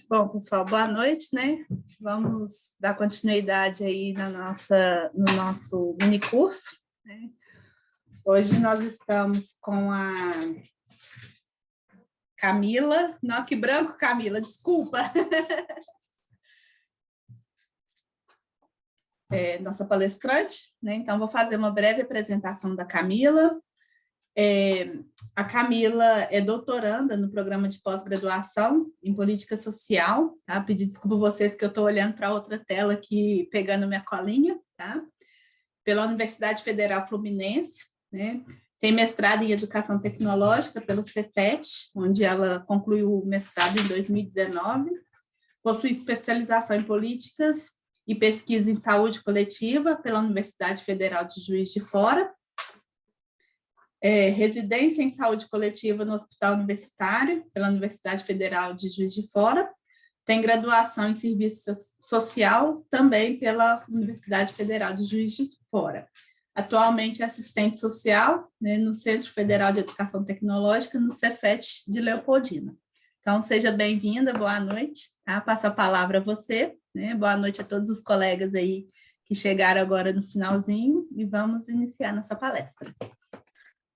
Bom, pessoal, boa noite, né? Vamos dar continuidade aí no nosso mini curso, né? Hoje nós estamos com a Camila, não, que branco, Camila, desculpa. Nossa palestrante, né? Então, vou fazer uma breve apresentação da Camila. A Camila é doutoranda no programa de pós-graduação em política social, tá? Pedir desculpa a vocês que eu estou olhando para outra tela aqui, pegando minha colinha, tá? Pela Universidade Federal Fluminense, né? Tem mestrado em Educação Tecnológica pelo Cefet, onde ela concluiu o mestrado em 2019. Possui especialização em Políticas e Pesquisa em Saúde Coletiva pela Universidade Federal de Juiz de Fora. Residência em Saúde Coletiva no Hospital Universitário pela Universidade Federal de Juiz de Fora. Tem graduação em Serviço Social também pela Universidade Federal de Juiz de Fora. Atualmente é assistente social, né, no Centro Federal de Educação Tecnológica, no Cefet de Leopoldina. Então, seja bem-vinda, boa noite. Tá? Passo a palavra a você, né? Boa noite a todos os colegas aí que chegaram agora no finalzinho e vamos iniciar nossa palestra.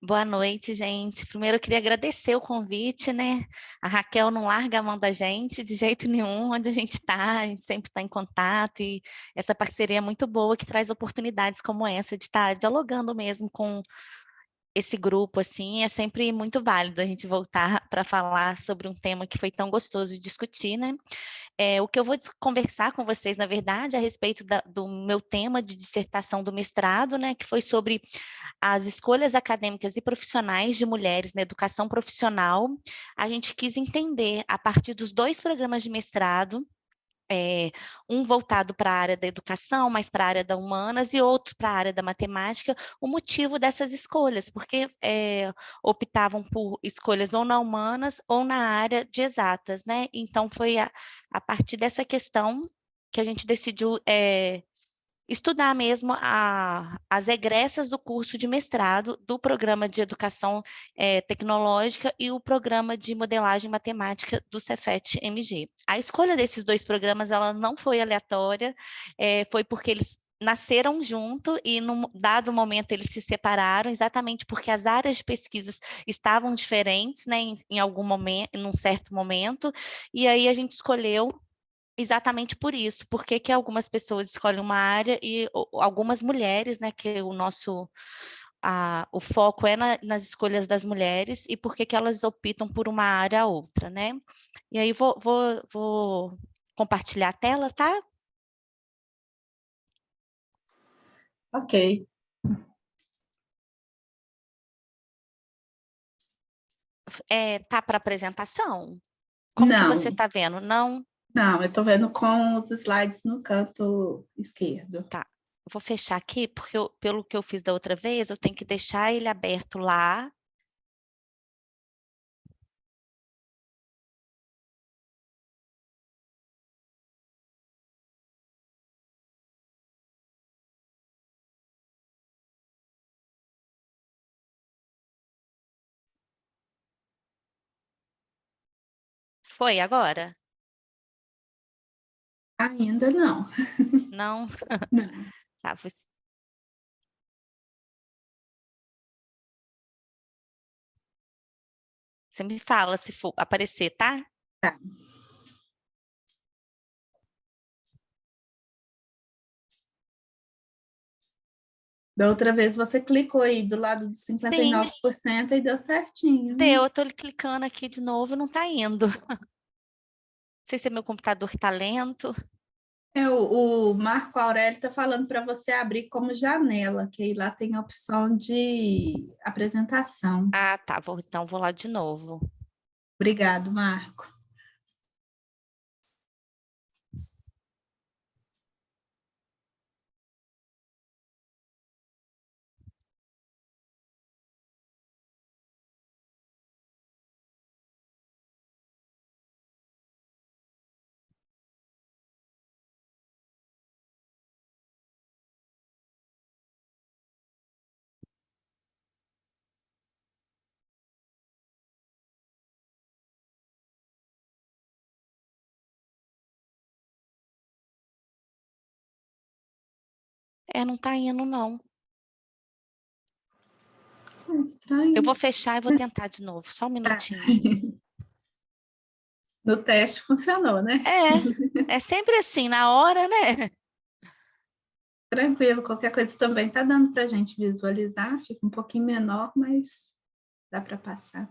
Boa noite, gente. Primeiro eu queria agradecer o convite, né? A Raquel não larga a mão da gente de jeito nenhum, onde a gente gente sempre está em contato, e essa parceria é muito boa, que traz oportunidades como essa de estar dialogando mesmo com esse grupo, assim, é sempre muito válido a gente voltar para falar sobre um tema que foi tão gostoso de discutir, né? O que eu vou conversar com vocês, na verdade, a respeito do meu tema de dissertação do mestrado, né, que foi sobre as escolhas acadêmicas e profissionais de mulheres na educação profissional. A gente quis entender, a partir dos 2 programas de mestrado, um voltado para a área da educação, mais para a área da humanas, e outro para a área da matemática, o motivo dessas escolhas, porque optavam por escolhas ou na humanas ou na área de exatas, né? Então, foi a partir dessa questão que a gente decidiu estudar mesmo as egressas do curso de mestrado do programa de educação tecnológica e o programa de modelagem matemática do Cefet-MG. A escolha desses 2 programas, ela não foi aleatória, foi porque eles nasceram junto e, num dado momento, eles se separaram, exatamente porque as áreas de pesquisas estavam diferentes, né, em algum momento, num certo momento, e aí a gente escolheu exatamente por isso, porque que algumas pessoas escolhem uma área e algumas mulheres, né, que o foco é nas escolhas das mulheres, e por que elas optam por uma área ou outra, né? E aí vou compartilhar a tela, tá? Ok. Tá para apresentação? Como que você está vendo? Não? Não, eu estou vendo com os slides no canto esquerdo. Tá. Eu vou fechar aqui, porque pelo que eu fiz da outra vez, eu tenho que deixar ele aberto lá. Foi agora? Ainda não. Não? Não. Tá, você me fala se for aparecer, tá? Tá. Da outra vez você clicou aí do lado dos Sim, 59% e deu certinho. deu. Eu tô clicando aqui de novo e não tá indo. Não sei se é meu computador que tá lento. O Marco Aurélio está falando para você abrir como janela, que aí lá tem a opção de apresentação. Ah, tá. Então vou lá de novo. Obrigado, Marco. Não está indo, não. Estranho. Eu vou fechar e vou tentar de novo, só um minutinho. No teste funcionou, né? É sempre assim, na hora, né? Tranquilo, qualquer coisa também tá dando para a gente visualizar, fica um pouquinho menor, mas dá para passar.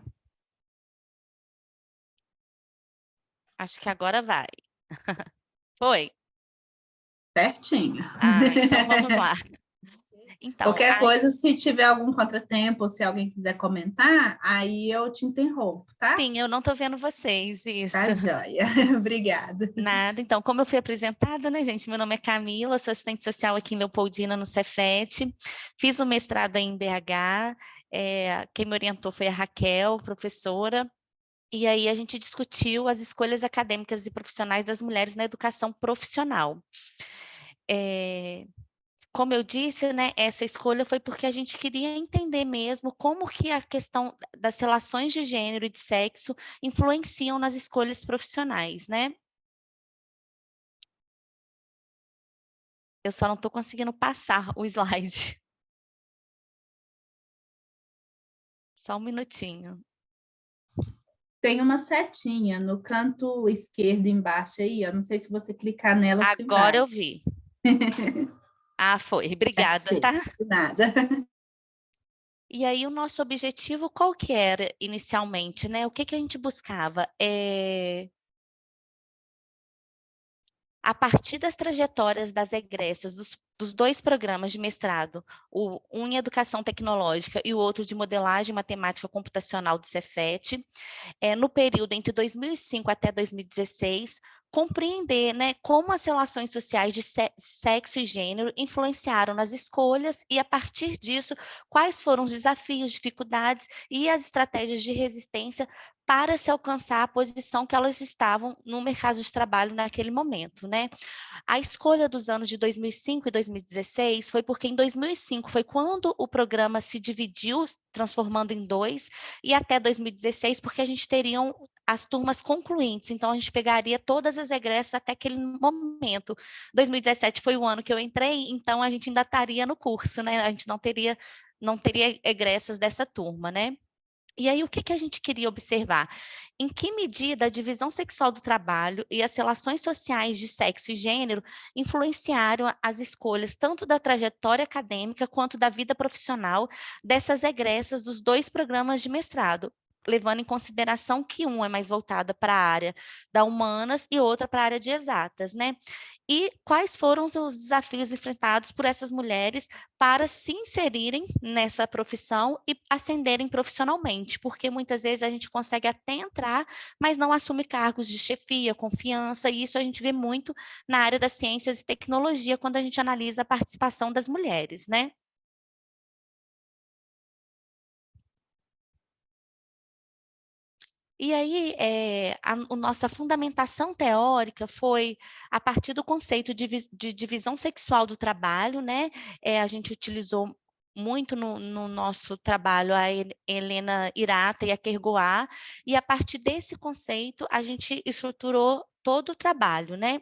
Acho que agora vai. Foi? Certinho. Então vamos lá. Então, Qualquer coisa, se tiver algum contratempo, ou se alguém quiser comentar, aí eu te interrompo, tá? sim, eu não estou vendo vocês, isso. Tá, joia. Obrigada. Nada. Então, como eu fui apresentada, né, gente? Meu nome é Camila, sou assistente social aqui em Leopoldina, no Cefet. Fiz o mestrado em BH. Quem me orientou foi a Raquel, professora. E aí a gente discutiu as escolhas acadêmicas e profissionais das mulheres na educação profissional. Como eu disse, né, essa escolha foi porque a gente queria entender mesmo como que a questão das relações de gênero e de sexo influenciam nas escolhas profissionais, né? Eu só não estou conseguindo passar o slide. Só um minutinho. Tem uma setinha no canto esquerdo embaixo aí, eu não sei se você clicar nela se Agora vai. eu vi. Foi. Obrigada, tá? De nada. E aí o nosso objetivo qual que era inicialmente, né? O que que a gente buscava? A partir das trajetórias das egressas dos dois programas de mestrado, um em Educação Tecnológica e o outro de Modelagem Matemática Computacional do Cefet, no período entre 2005 até 2016, compreender, né, como as relações sociais de sexo e gênero influenciaram nas escolhas e, a partir disso, quais foram os desafios, dificuldades e as estratégias de resistência para se alcançar a posição que elas estavam no mercado de trabalho naquele momento, né? A escolha dos anos de 2005 e 2016 foi porque em 2005 foi quando o programa se dividiu, transformando em dois, e até 2016 porque a gente teriam as turmas concluintes, então a gente pegaria todas as egressas até aquele momento. 2017 foi o ano que eu entrei, então a gente ainda estaria no curso, né? A gente não teria egressas dessa turma, né? E aí, o que a gente queria observar? Em que medida a divisão sexual do trabalho e as relações sociais de sexo e gênero influenciaram as escolhas tanto da trajetória acadêmica quanto da vida profissional dessas egressas dos dois programas de mestrado, levando em consideração que um é mais voltada para a área da humanas e outra para a área de exatas, né? E quais foram os desafios enfrentados por essas mulheres para se inserirem nessa profissão e ascenderem profissionalmente, porque muitas vezes a gente consegue até entrar, mas não assume cargos de chefia, confiança, e isso a gente vê muito na área das ciências e tecnologia, quando a gente analisa a participação das mulheres, né? E aí, a nossa fundamentação teórica foi a partir do conceito de divisão sexual do trabalho, né? A gente utilizou muito no nosso trabalho a Helena Hirata e a Kergoá, e a partir desse conceito a gente estruturou todo o trabalho, né?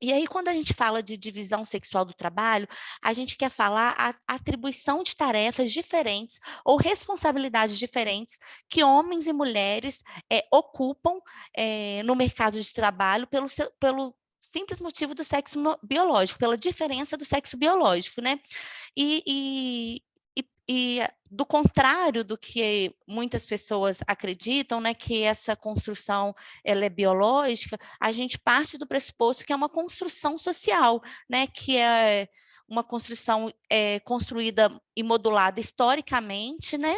E aí, quando a gente fala de divisão sexual do trabalho, a gente quer falar a atribuição de tarefas diferentes ou responsabilidades diferentes que homens e mulheres ocupam no mercado de trabalho pelo simples motivo do sexo biológico, pela diferença do sexo biológico, né? E do contrário do que muitas pessoas acreditam, né, que essa construção ela é biológica, a gente parte do pressuposto que é uma construção social, né, que é uma construção construída e modulada historicamente, né,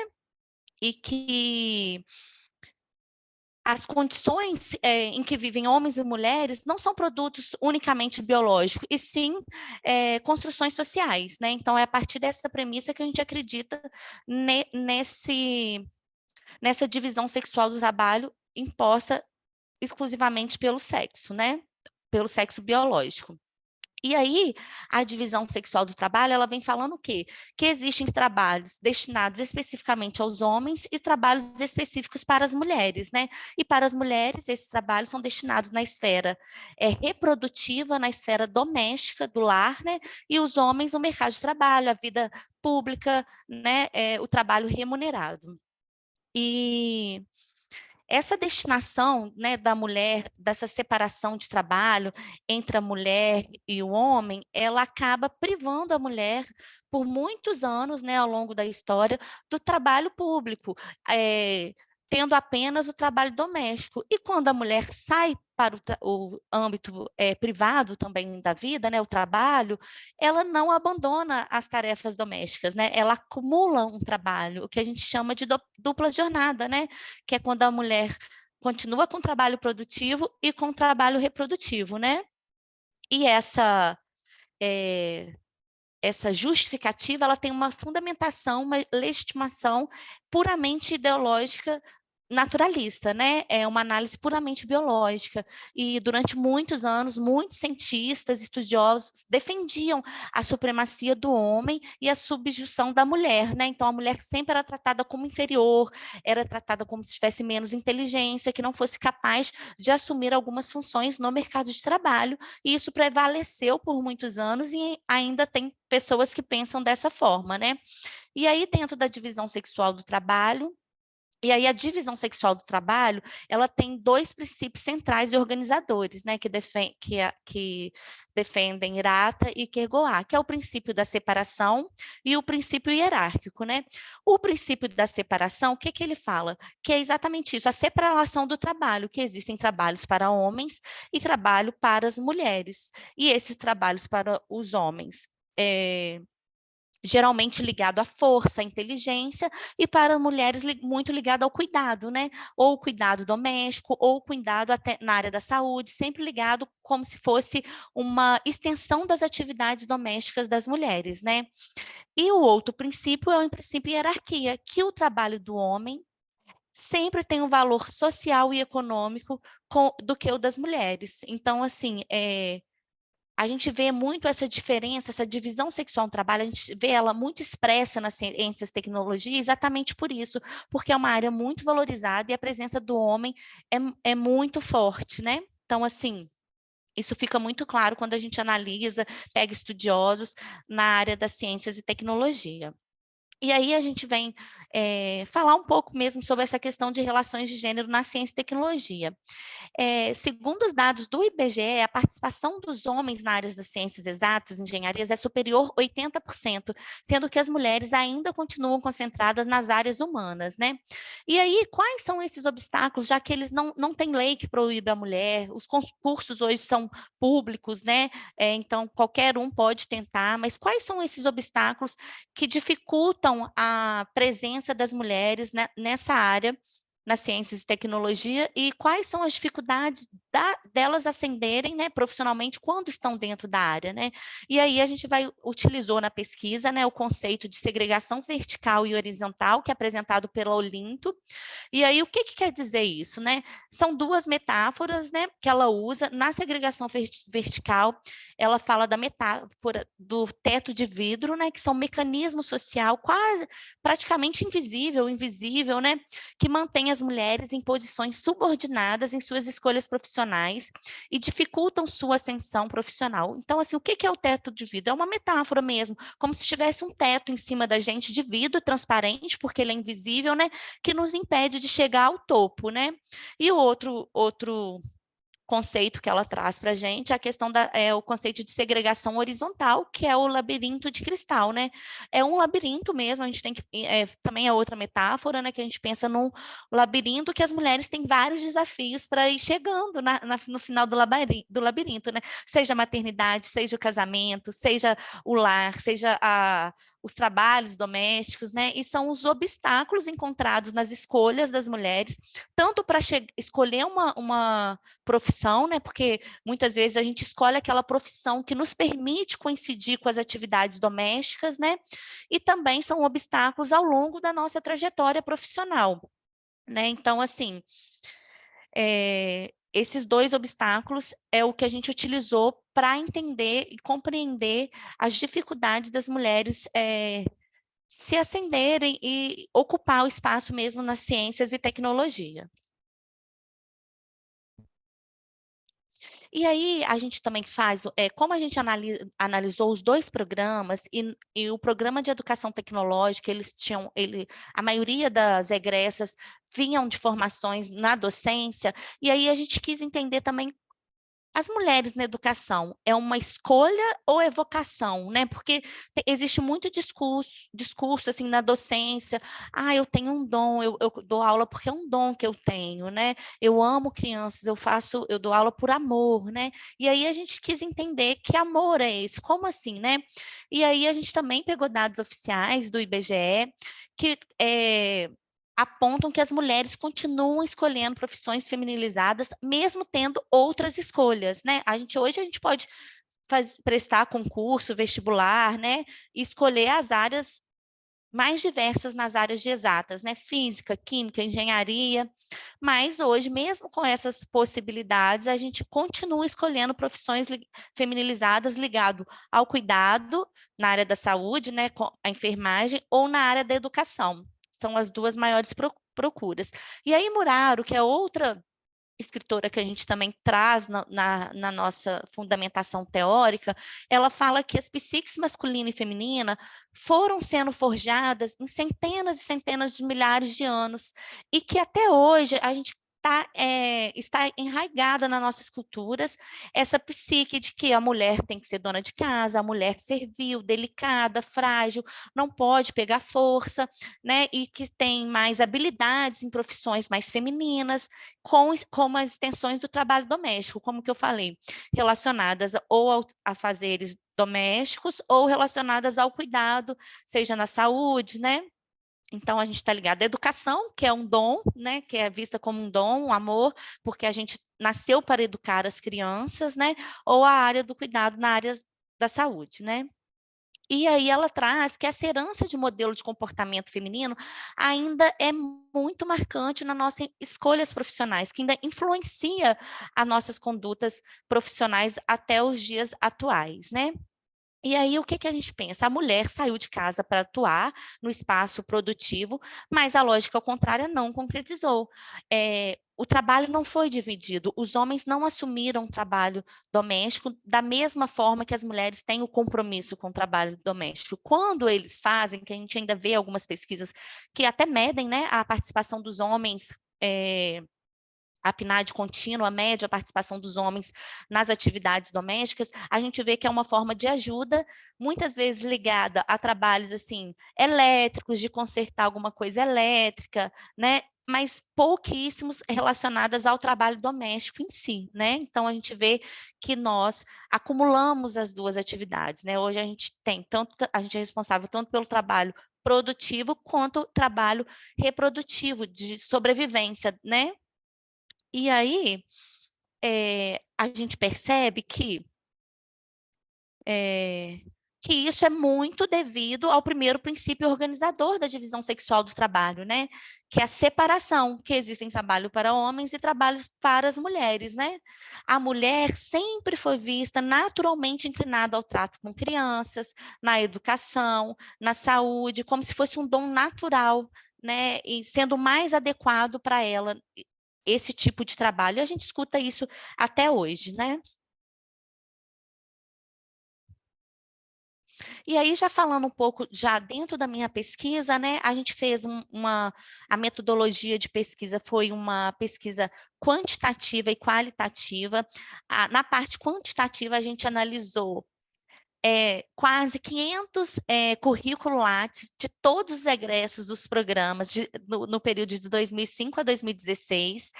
e que as condições em que vivem homens e mulheres não são produtos unicamente biológicos, e sim construções sociais, né? Então, é a partir dessa premissa que a gente acredita nessa divisão sexual do trabalho imposta exclusivamente pelo sexo, né? Pelo sexo biológico. E aí, a divisão sexual do trabalho, ela vem falando o quê? Que existem trabalhos destinados especificamente aos homens e trabalhos específicos para as mulheres, né? E para as mulheres, esses trabalhos são destinados na esfera reprodutiva, na esfera doméstica do lar, né? E os homens, o mercado de trabalho, a vida pública, né? O trabalho remunerado. E essa destinação, né, da mulher, dessa separação de trabalho entre a mulher e o homem, ela acaba privando a mulher por muitos anos, né, ao longo da história, do trabalho público, tendo apenas o trabalho doméstico. E quando a mulher sai para o âmbito privado também da vida, né, o trabalho, ela não abandona as tarefas domésticas, né? Ela acumula um trabalho, o que a gente chama de dupla jornada, né? Que é quando a mulher continua com o trabalho produtivo e com o trabalho reprodutivo, né? E essa justificativa, ela tem uma fundamentação, uma legitimação puramente ideológica, naturalista, né? É uma análise puramente biológica. E durante muitos anos, muitos cientistas, estudiosos defendiam a supremacia do homem e a subjunção da mulher, né? Então a mulher sempre era tratada como inferior, era tratada como se tivesse menos inteligência, que não fosse capaz de assumir algumas funções no mercado de trabalho, e isso prevaleceu por muitos anos e ainda tem pessoas que pensam dessa forma, né? E aí, dentro da divisão sexual do trabalho, a divisão sexual do trabalho, ela tem dois princípios centrais e organizadores, né, que defendem Hirata e Kierkegaard, que é o princípio da separação e o princípio hierárquico, né? O princípio da separação, o que que ele fala? Que é exatamente isso, a separação do trabalho, que existem trabalhos para homens e trabalho para as mulheres. E esses trabalhos para os homens, geralmente ligado à força, à inteligência, e para mulheres muito ligado ao cuidado, né? Ou cuidado doméstico, ou cuidado até na área da saúde, sempre ligado como se fosse uma extensão das atividades domésticas das mulheres, né? E o outro princípio é o princípio hierarquia, que o trabalho do homem sempre tem um valor social e econômico do que o das mulheres. Então, assim, a gente vê muito essa diferença, essa divisão sexual no trabalho, a gente vê ela muito expressa nas ciências e tecnologia, exatamente por isso, porque é uma área muito valorizada e a presença do homem é muito forte, né? Então, assim, isso fica muito claro quando a gente analisa, pega estudiosos na área das ciências e tecnologia. E aí a gente vem falar um pouco mesmo sobre essa questão de relações de gênero na ciência e tecnologia. Segundo os dados do IBGE, a participação dos homens na área das ciências exatas, engenharias, é superior a 80%, sendo que as mulheres ainda continuam concentradas nas áreas humanas, né? E aí, quais são esses obstáculos, já que eles não têm lei que proíbe a mulher, os concursos hoje são públicos, né? Então, qualquer um pode tentar, mas quais são esses obstáculos que dificultam a presença das mulheres, né, nessa área, nas ciências e tecnologia, e quais são as dificuldades delas ascenderem, né, profissionalmente quando estão dentro da área, né? E aí a gente utilizou na pesquisa, né, o conceito de segregação vertical e horizontal, que é apresentado pela Olinto. E aí o que quer dizer isso, né? São duas metáforas, né, que ela usa na segregação vertical. Ela fala da metáfora do teto de vidro, né, que são um mecanismo social quase praticamente invisível, né, que mantém as mulheres em posições subordinadas em suas escolhas profissionais e dificultam sua ascensão profissional. Então, assim, o que é o teto de vidro? É uma metáfora mesmo, como se tivesse um teto em cima da gente de vidro transparente, porque ele é invisível, né, que nos impede de chegar ao topo, né? E o outro conceito que ela traz para a gente, a questão o conceito de segregação horizontal, que é o labirinto de cristal, né? É um labirinto mesmo, a gente tem que, também é outra metáfora, né, que a gente pensa num labirinto que as mulheres têm vários desafios para ir chegando no final do labirinto, né? Seja a maternidade, seja o casamento, seja o lar, seja os trabalhos domésticos, né? E são os obstáculos encontrados nas escolhas das mulheres, tanto para escolher uma profissão, né? Porque muitas vezes a gente escolhe aquela profissão que nos permite coincidir com as atividades domésticas, né? E também são obstáculos ao longo da nossa trajetória profissional, né? Então, assim, esses dois obstáculos é o que a gente utilizou para entender e compreender as dificuldades das mulheres se ascenderem e ocupar o espaço mesmo nas ciências e tecnologia. E aí a gente também faz, como a gente analisou os dois programas, e o programa de educação tecnológica, a maioria das egressas vinham de formações na docência, e aí a gente quis entender também as mulheres na educação, é uma escolha ou é vocação, né? Porque existe muito discurso assim na docência, eu tenho um dom, eu dou aula porque é um dom que eu tenho, né? Eu amo crianças, eu dou aula por amor, né? E aí a gente quis entender que amor é esse, como assim, né? E aí a gente também pegou dados oficiais do IBGE, que apontam que as mulheres continuam escolhendo profissões feminilizadas, mesmo tendo outras escolhas, né? Hoje a gente pode prestar concurso, vestibular, né? E escolher as áreas mais diversas nas áreas de exatas, né? Física, química, engenharia. Mas hoje, mesmo com essas possibilidades, a gente continua escolhendo profissões feminilizadas ligado ao cuidado na área da saúde, né? Com a enfermagem, ou na área da educação. São as duas maiores procuras. E aí, Muraro, que é outra escritora que a gente também traz na nossa fundamentação teórica, ela fala que as psiques masculina e feminina foram sendo forjadas em centenas e centenas de milhares de anos, e que até hoje a gente está enraizada nas nossas culturas essa psique de que a mulher tem que ser dona de casa, a mulher servil, delicada, frágil, não pode pegar força, né? E que tem mais habilidades em profissões mais femininas, como as extensões do trabalho doméstico, como que eu falei, relacionadas ou a fazeres domésticos ou relacionadas ao cuidado, seja na saúde, né? Então, a gente está ligado à educação, que é um dom, né? Que é vista como um dom, um amor, porque a gente nasceu para educar as crianças, né? Ou a área do cuidado na área da saúde, né? E aí ela traz que essa herança de modelo de comportamento feminino ainda é muito marcante nas nossas escolhas profissionais, que ainda influencia as nossas condutas profissionais até os dias atuais, né? E aí, o que que a gente pensa? A mulher saiu de casa para atuar no espaço produtivo, mas a lógica contrária não concretizou. O trabalho não foi dividido, os homens não assumiram o trabalho doméstico da mesma forma que as mulheres têm o compromisso com o trabalho doméstico. Quando eles fazem, que a gente ainda vê algumas pesquisas que até medem, né, a participação dos homens, a PNAD contínua, mede a participação dos homens nas atividades domésticas, a gente vê que é uma forma de ajuda, muitas vezes ligada a trabalhos assim elétricos, de consertar alguma coisa elétrica, né? Mas pouquíssimos relacionadas ao trabalho doméstico em si, né? Então a gente vê que nós acumulamos as duas atividades, né? Hoje a gente a gente é responsável tanto pelo trabalho produtivo quanto trabalho reprodutivo, de sobrevivência, né? E aí, a gente percebe que isso é muito devido ao primeiro princípio organizador da divisão sexual do trabalho, né? Que é a separação, que existem trabalho para homens e trabalhos para as mulheres, né? A mulher sempre foi vista naturalmente inclinada ao trato com crianças, na educação, na saúde, como se fosse um dom natural, né? E sendo mais adequado para ela esse tipo de trabalho. A gente escuta isso até hoje, né? E aí, já falando um pouco, já dentro da minha pesquisa, né, a gente fez a metodologia de pesquisa foi uma pesquisa quantitativa e qualitativa. Na parte quantitativa, a gente analisou quase 500 curriculates de todos os egressos dos programas no período de 2005 a 2016.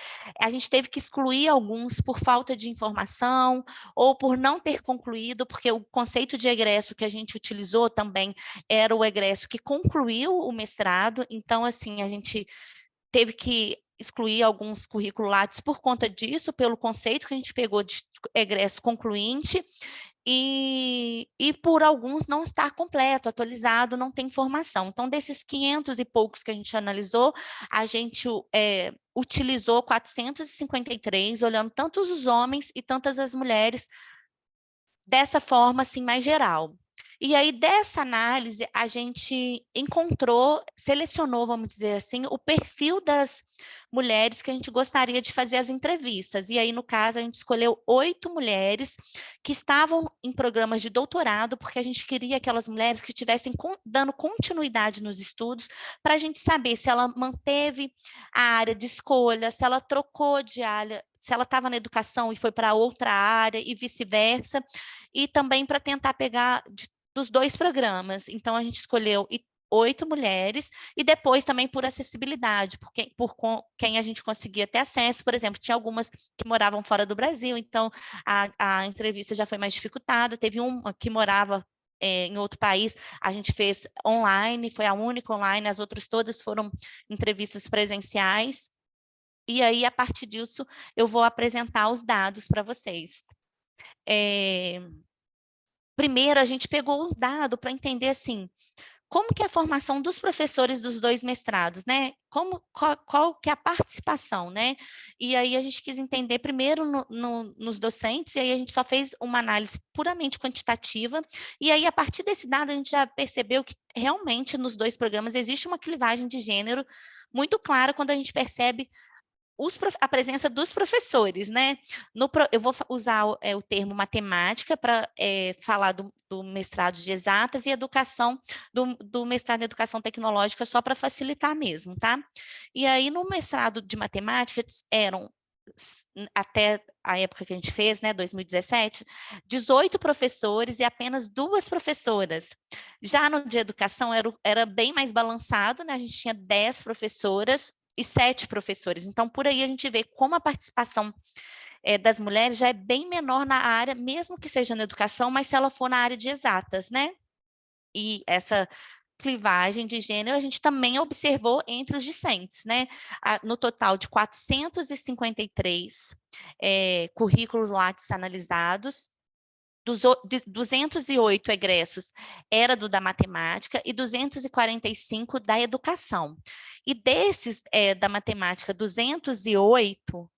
A gente teve que excluir alguns por falta de informação ou por não ter concluído, porque o conceito de egresso que a gente utilizou também era o egresso que concluiu o mestrado. Então, assim, a gente teve que excluir alguns curriculates por conta disso, pelo conceito que a gente pegou de egresso concluinte, e por alguns não estar completo, atualizado, não tem informação. Então, desses 500 e poucos que a gente analisou, a gente utilizou 453, olhando tanto os homens e tantas as mulheres dessa forma, assim, mais geral. E aí, dessa análise, a gente selecionou, vamos dizer assim, o perfil das mulheres que a gente gostaria de fazer as entrevistas. E aí, no caso, a gente escolheu 8 mulheres que estavam em programas de doutorado, porque a gente queria aquelas mulheres que estivessem dando continuidade nos estudos, para a gente saber se ela manteve a área de escolha, se ela trocou de área, se ela estava na educação e foi para outra área e vice-versa, e também para tentar pegar dos 2 programas. Então, a gente escolheu 8 mulheres, e depois também por acessibilidade, por quem a gente conseguia ter acesso. Por exemplo, tinha algumas que moravam fora do Brasil, então a entrevista já foi mais dificultada. Teve uma que morava em outro país, a gente fez online, foi a única online, as outras todas foram entrevistas presenciais. E aí, a partir disso, eu vou apresentar os dados para vocês. Primeiro, a gente pegou um dado para entender, assim, como que é a formação dos professores dos 2 mestrados, né? Qual que é a participação, né? E aí a gente quis entender primeiro nos docentes, e aí a gente só fez uma análise puramente quantitativa, e aí a partir desse dado a gente já percebeu que realmente nos 2 programas existe uma clivagem de gênero muito clara quando a gente percebe a presença dos professores, né? Eu vou usar o termo matemática para falar do mestrado de exatas, e educação, do mestrado em educação tecnológica, só para facilitar mesmo, tá? E aí, no mestrado de matemática, eram, até a época que a gente fez, né, 2017, 18 professores e apenas 2 professoras. Já no de educação era bem mais balançado, né? A gente tinha 10 professoras e 7 professores. Então, por aí a gente vê como a participação das mulheres já é bem menor na área, mesmo que seja na educação, mas se ela for na área de exatas, né? E essa clivagem de gênero a gente também observou entre os discentes, né? No total de 453 currículos Lattes analisados, 208 egressos era da matemática e 245 da educação. E desses da matemática, 208,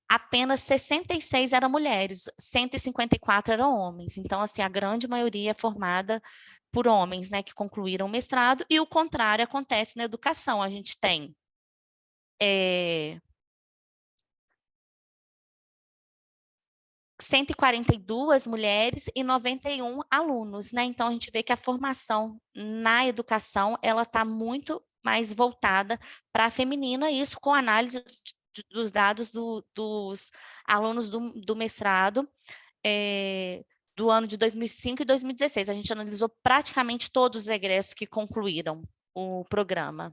apenas 66 eram mulheres, 154 eram homens. Então, assim, a grande maioria é formada por homens, né, que concluíram o mestrado, e o contrário acontece na educação. A gente tem 142 mulheres e 91 alunos, né? Então, a gente vê que a formação na educação, ela está muito mais voltada para a feminina, isso com análise dos dados dos alunos do mestrado, do ano de 2005 e 2016. A gente analisou praticamente todos os egressos que concluíram o programa.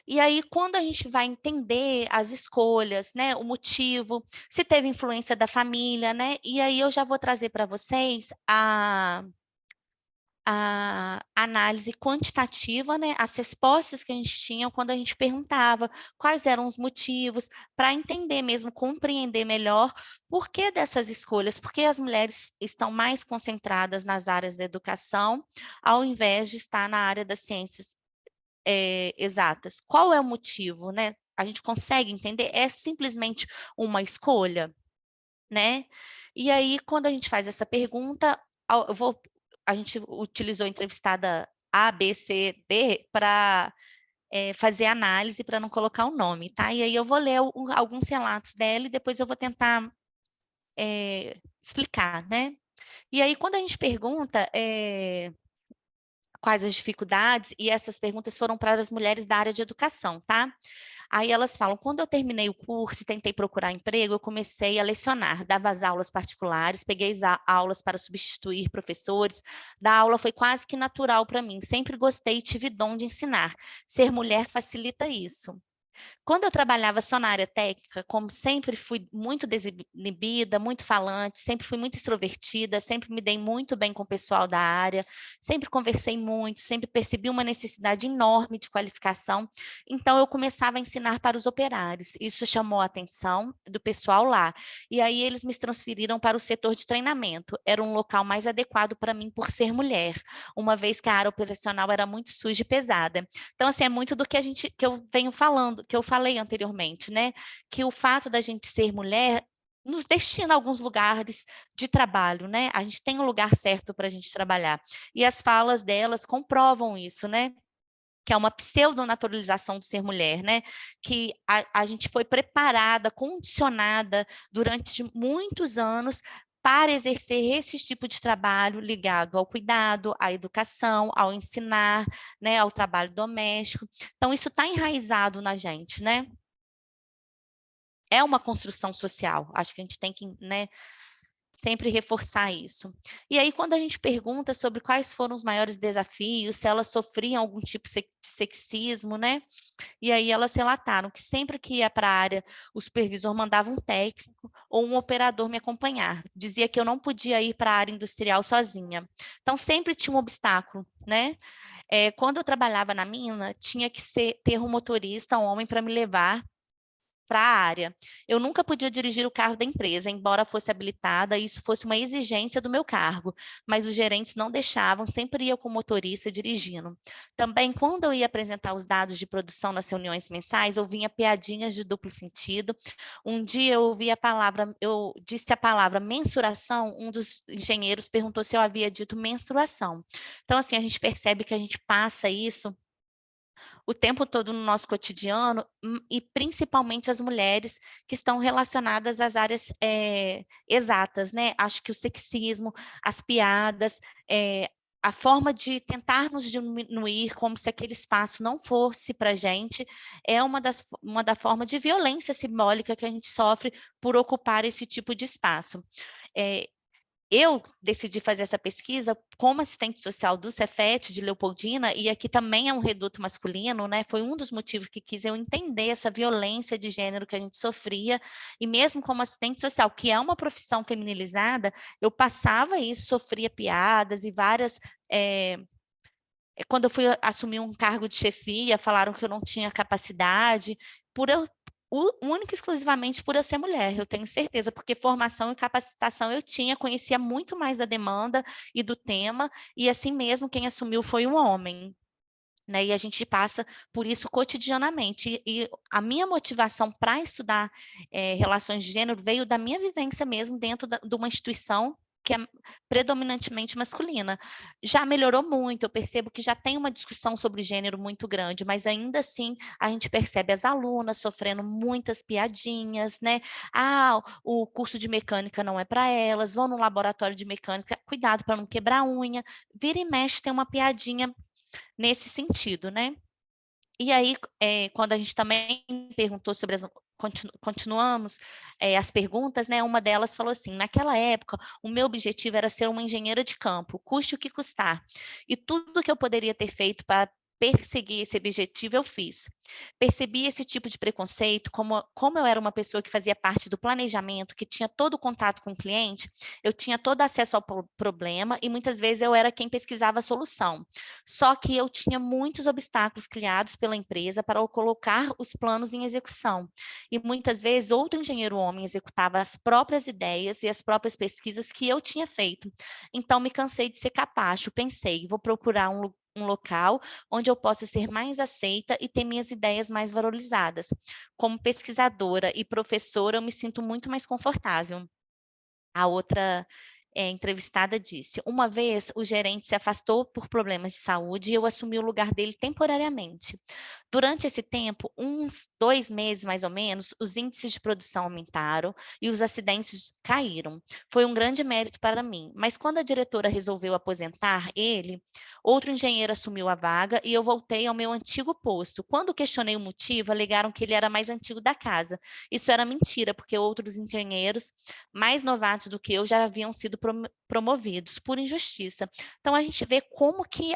E aí, quando a gente vai entender as escolhas, né, o motivo, se teve influência da família, né, e aí eu já vou trazer para vocês a análise quantitativa, né, as respostas que a gente tinha quando a gente perguntava quais eram os motivos, para entender mesmo, compreender melhor por que dessas escolhas, porque as mulheres estão mais concentradas nas áreas da educação, ao invés de estar na área das ciências exatas. Qual é o motivo, né? A gente consegue entender? É simplesmente uma escolha, né? E aí, quando a gente faz essa pergunta, a gente utilizou a entrevistada A, B, C, D para fazer análise, para não colocar o nome, tá? E aí eu vou ler alguns relatos dela e depois eu vou tentar explicar, né? E aí, quando a gente pergunta quais as dificuldades, e essas perguntas foram para as mulheres da área de educação, tá? Aí elas falam, quando eu terminei o curso e tentei procurar emprego, eu comecei a lecionar, dava as aulas particulares, peguei aulas para substituir professores, dar aula foi quase que natural para mim, sempre gostei e tive dom de ensinar. Ser mulher facilita isso. Quando eu trabalhava só na área técnica, como sempre fui muito desinibida, muito falante, sempre fui muito extrovertida, sempre me dei muito bem com o pessoal da área, sempre conversei muito, sempre percebi uma necessidade enorme de qualificação, então eu começava a ensinar para os operários. Isso chamou a atenção do pessoal lá. E aí eles me transferiram para o setor de treinamento. Era um local mais adequado para mim por ser mulher, uma vez que a área operacional era muito suja e pesada. Então, assim, é muito do que eu venho falando, que eu falei anteriormente, né? Que o fato da gente ser mulher nos destina a alguns lugares de trabalho, né? A gente tem um lugar certo para a gente trabalhar. E as falas delas comprovam isso, né? Que é uma pseudonaturalização de ser mulher, né? Que a gente foi preparada, condicionada durante muitos anos para exercer esse tipo de trabalho ligado ao cuidado, à educação, ao ensinar, né, ao trabalho doméstico. Então, isso está enraizado na gente, né? É uma construção social. Acho que a gente tem que, né, sempre reforçar isso. E aí, quando a gente pergunta sobre quais foram os maiores desafios, se elas sofriam algum tipo de sexismo, né? E aí elas relataram que sempre que ia para a área, o supervisor mandava um técnico ou um operador me acompanhar. Dizia que eu não podia ir para a área industrial sozinha. Então, sempre tinha um obstáculo, né? Quando eu trabalhava na mina, tinha que ter um motorista, um homem, para me levar para a área. Eu nunca podia dirigir o carro da empresa, embora fosse habilitada, e isso fosse uma exigência do meu cargo, mas os gerentes não deixavam, sempre ia com o motorista dirigindo. Também, quando eu ia apresentar os dados de produção nas reuniões mensais, eu vinha piadinhas de duplo sentido. Um dia eu disse a palavra mensuração, um dos engenheiros perguntou se eu havia dito menstruação. Então, assim, a gente percebe que a gente passa isso o tempo todo no nosso cotidiano, e principalmente as mulheres que estão relacionadas às áreas exatas, né? Acho que o sexismo, as piadas, a forma de tentar nos diminuir como se aquele espaço não fosse para a gente, é uma da forma de violência simbólica que a gente sofre por ocupar esse tipo de espaço. Eu decidi fazer essa pesquisa como assistente social do Cefet, de Leopoldina, e aqui também é um reduto masculino, né? Foi um dos motivos que quis eu entender essa violência de gênero que a gente sofria, e mesmo como assistente social, que é uma profissão feminilizada, eu passava isso, sofria piadas e várias. Quando eu fui assumir um cargo de chefia, falaram que eu não tinha capacidade, por eu única e exclusivamente por eu ser mulher, eu tenho certeza, porque formação e capacitação eu tinha, conhecia muito mais da demanda e do tema, e assim mesmo quem assumiu foi um homem. Né, e a gente passa por isso cotidianamente. E a minha motivação para estudar relações de gênero veio da minha vivência mesmo dentro de uma instituição que é predominantemente masculina. Já melhorou muito, eu percebo que já tem uma discussão sobre gênero muito grande, mas ainda assim a gente percebe as alunas sofrendo muitas piadinhas, né? Ah, o curso de mecânica não é para elas, vão no laboratório de mecânica, cuidado para não quebrar a unha. Vira e mexe tem uma piadinha nesse sentido, né? E aí, quando a gente também perguntou sobre continuamos as perguntas, né? Uma delas falou assim: naquela época, o meu objetivo era ser uma engenheira de campo, custe o que custar. E tudo que eu poderia ter feito para perseguir esse objetivo, eu fiz. Percebi esse tipo de preconceito, como eu era uma pessoa que fazia parte do planejamento, que tinha todo o contato com o cliente, eu tinha todo acesso ao problema e muitas vezes eu era quem pesquisava a solução. Só que eu tinha muitos obstáculos criados pela empresa para eu colocar os planos em execução. E muitas vezes outro engenheiro homem executava as próprias ideias e as próprias pesquisas que eu tinha feito. Então me cansei de ser capacho, pensei, vou procurar um local onde eu possa ser mais aceita e ter minhas ideias mais valorizadas. Como pesquisadora e professora, eu me sinto muito mais confortável. A outra entrevistada disse: uma vez o gerente se afastou por problemas de saúde e eu assumi o lugar dele temporariamente. Durante esse tempo, uns 2 meses mais ou menos, os índices de produção aumentaram e os acidentes caíram. Foi um grande mérito para mim, mas quando a diretora resolveu aposentar ele, outro engenheiro assumiu a vaga e eu voltei ao meu antigo posto. Quando questionei o motivo, alegaram que ele era mais antigo da casa. Isso era mentira, porque outros engenheiros mais novatos do que eu já haviam sido promovidos por injustiça. Então, a gente vê como que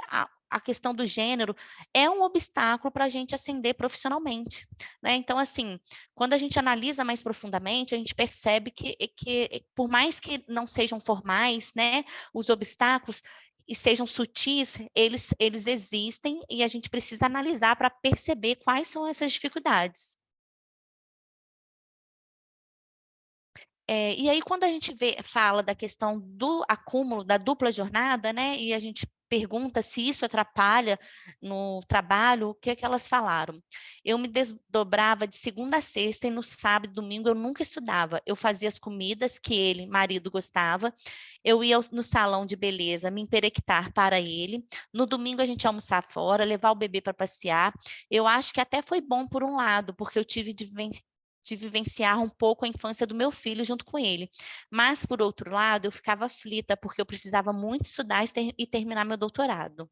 a questão do gênero é um obstáculo para a gente ascender profissionalmente, né? Então, assim, quando a gente analisa mais profundamente, a gente percebe que por mais que não sejam formais, né, os obstáculos e sejam sutis, eles existem e a gente precisa analisar para perceber quais são essas dificuldades. E aí, quando a gente fala da questão do acúmulo, da dupla jornada, né, e a gente pergunta se isso atrapalha no trabalho, o que é que elas falaram? Eu me desdobrava de segunda a sexta e no sábado e domingo eu nunca estudava. Eu fazia as comidas que ele, marido, gostava. Eu ia no salão de beleza me emperectar para ele. No domingo a gente ia almoçar fora, levar o bebê para passear. Eu acho que até foi bom por um lado, porque eu tive de vivenciar um pouco a infância do meu filho junto com ele. Mas, por outro lado, eu ficava aflita, porque eu precisava muito estudar e terminar meu doutorado.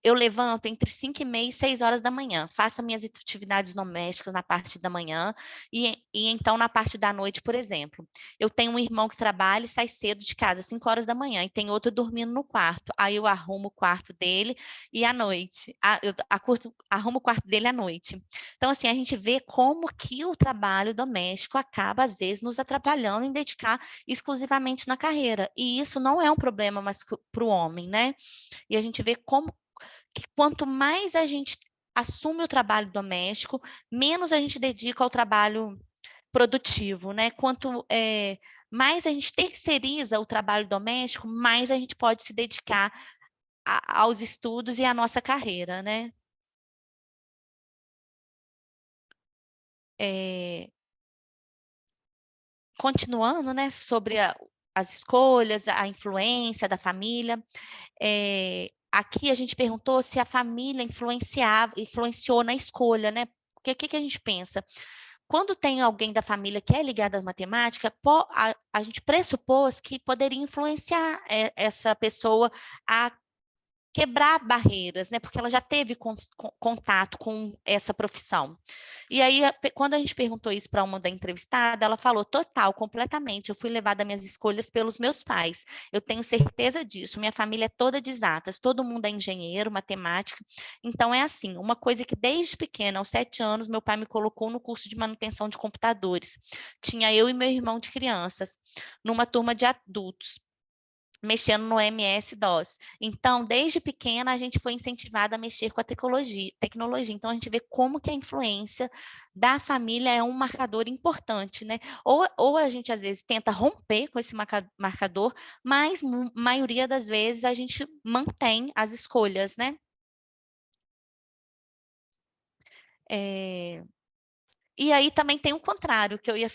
Eu levanto entre 5h30 e 6 horas da manhã, faço minhas atividades domésticas na parte da manhã e então na parte da noite, por exemplo. Eu tenho um irmão que trabalha e sai cedo de casa, 5 horas da manhã, e tem outro dormindo no quarto. Aí eu arrumo o quarto dele e à noite, arrumo o quarto dele à noite. Então, assim, a gente vê como que o trabalho doméstico acaba, às vezes, nos atrapalhando em dedicar exclusivamente na carreira. E isso não é um problema mais para o homem, né? E a gente vê como que quanto mais a gente assume o trabalho doméstico, menos a gente dedica ao trabalho produtivo, né? Quanto mais a gente terceiriza o trabalho doméstico, mais a gente pode se dedicar aos estudos e à nossa carreira, né? Continuando, né, sobre as escolhas, a influência da família, aqui a gente perguntou se a família influenciou na escolha, né? Porque o que a gente pensa? Quando tem alguém da família que é ligado à matemática, a gente pressupôs que poderia influenciar essa pessoa a quebrar barreiras, né? Porque ela já teve contato com essa profissão. E aí, quando a gente perguntou isso para uma da entrevistada, ela falou: total, completamente. Eu fui levada às minhas escolhas pelos meus pais. Eu tenho certeza disso. Minha família é toda de exatas, todo mundo é engenheiro, matemática. Então, é assim: uma coisa que desde pequena, aos 7 anos, meu pai me colocou no curso de manutenção de computadores. Tinha eu e meu irmão de crianças, numa turma de adultos, mexendo no MS-DOS. Então, desde pequena, a gente foi incentivada a mexer com a tecnologia. Então, a gente vê como que a influência da família é um marcador importante, né? Ou a gente, às vezes, tenta romper com esse marcador, mas, maioria das vezes, a gente mantém as escolhas, né? E aí também tem o contrário, que eu ia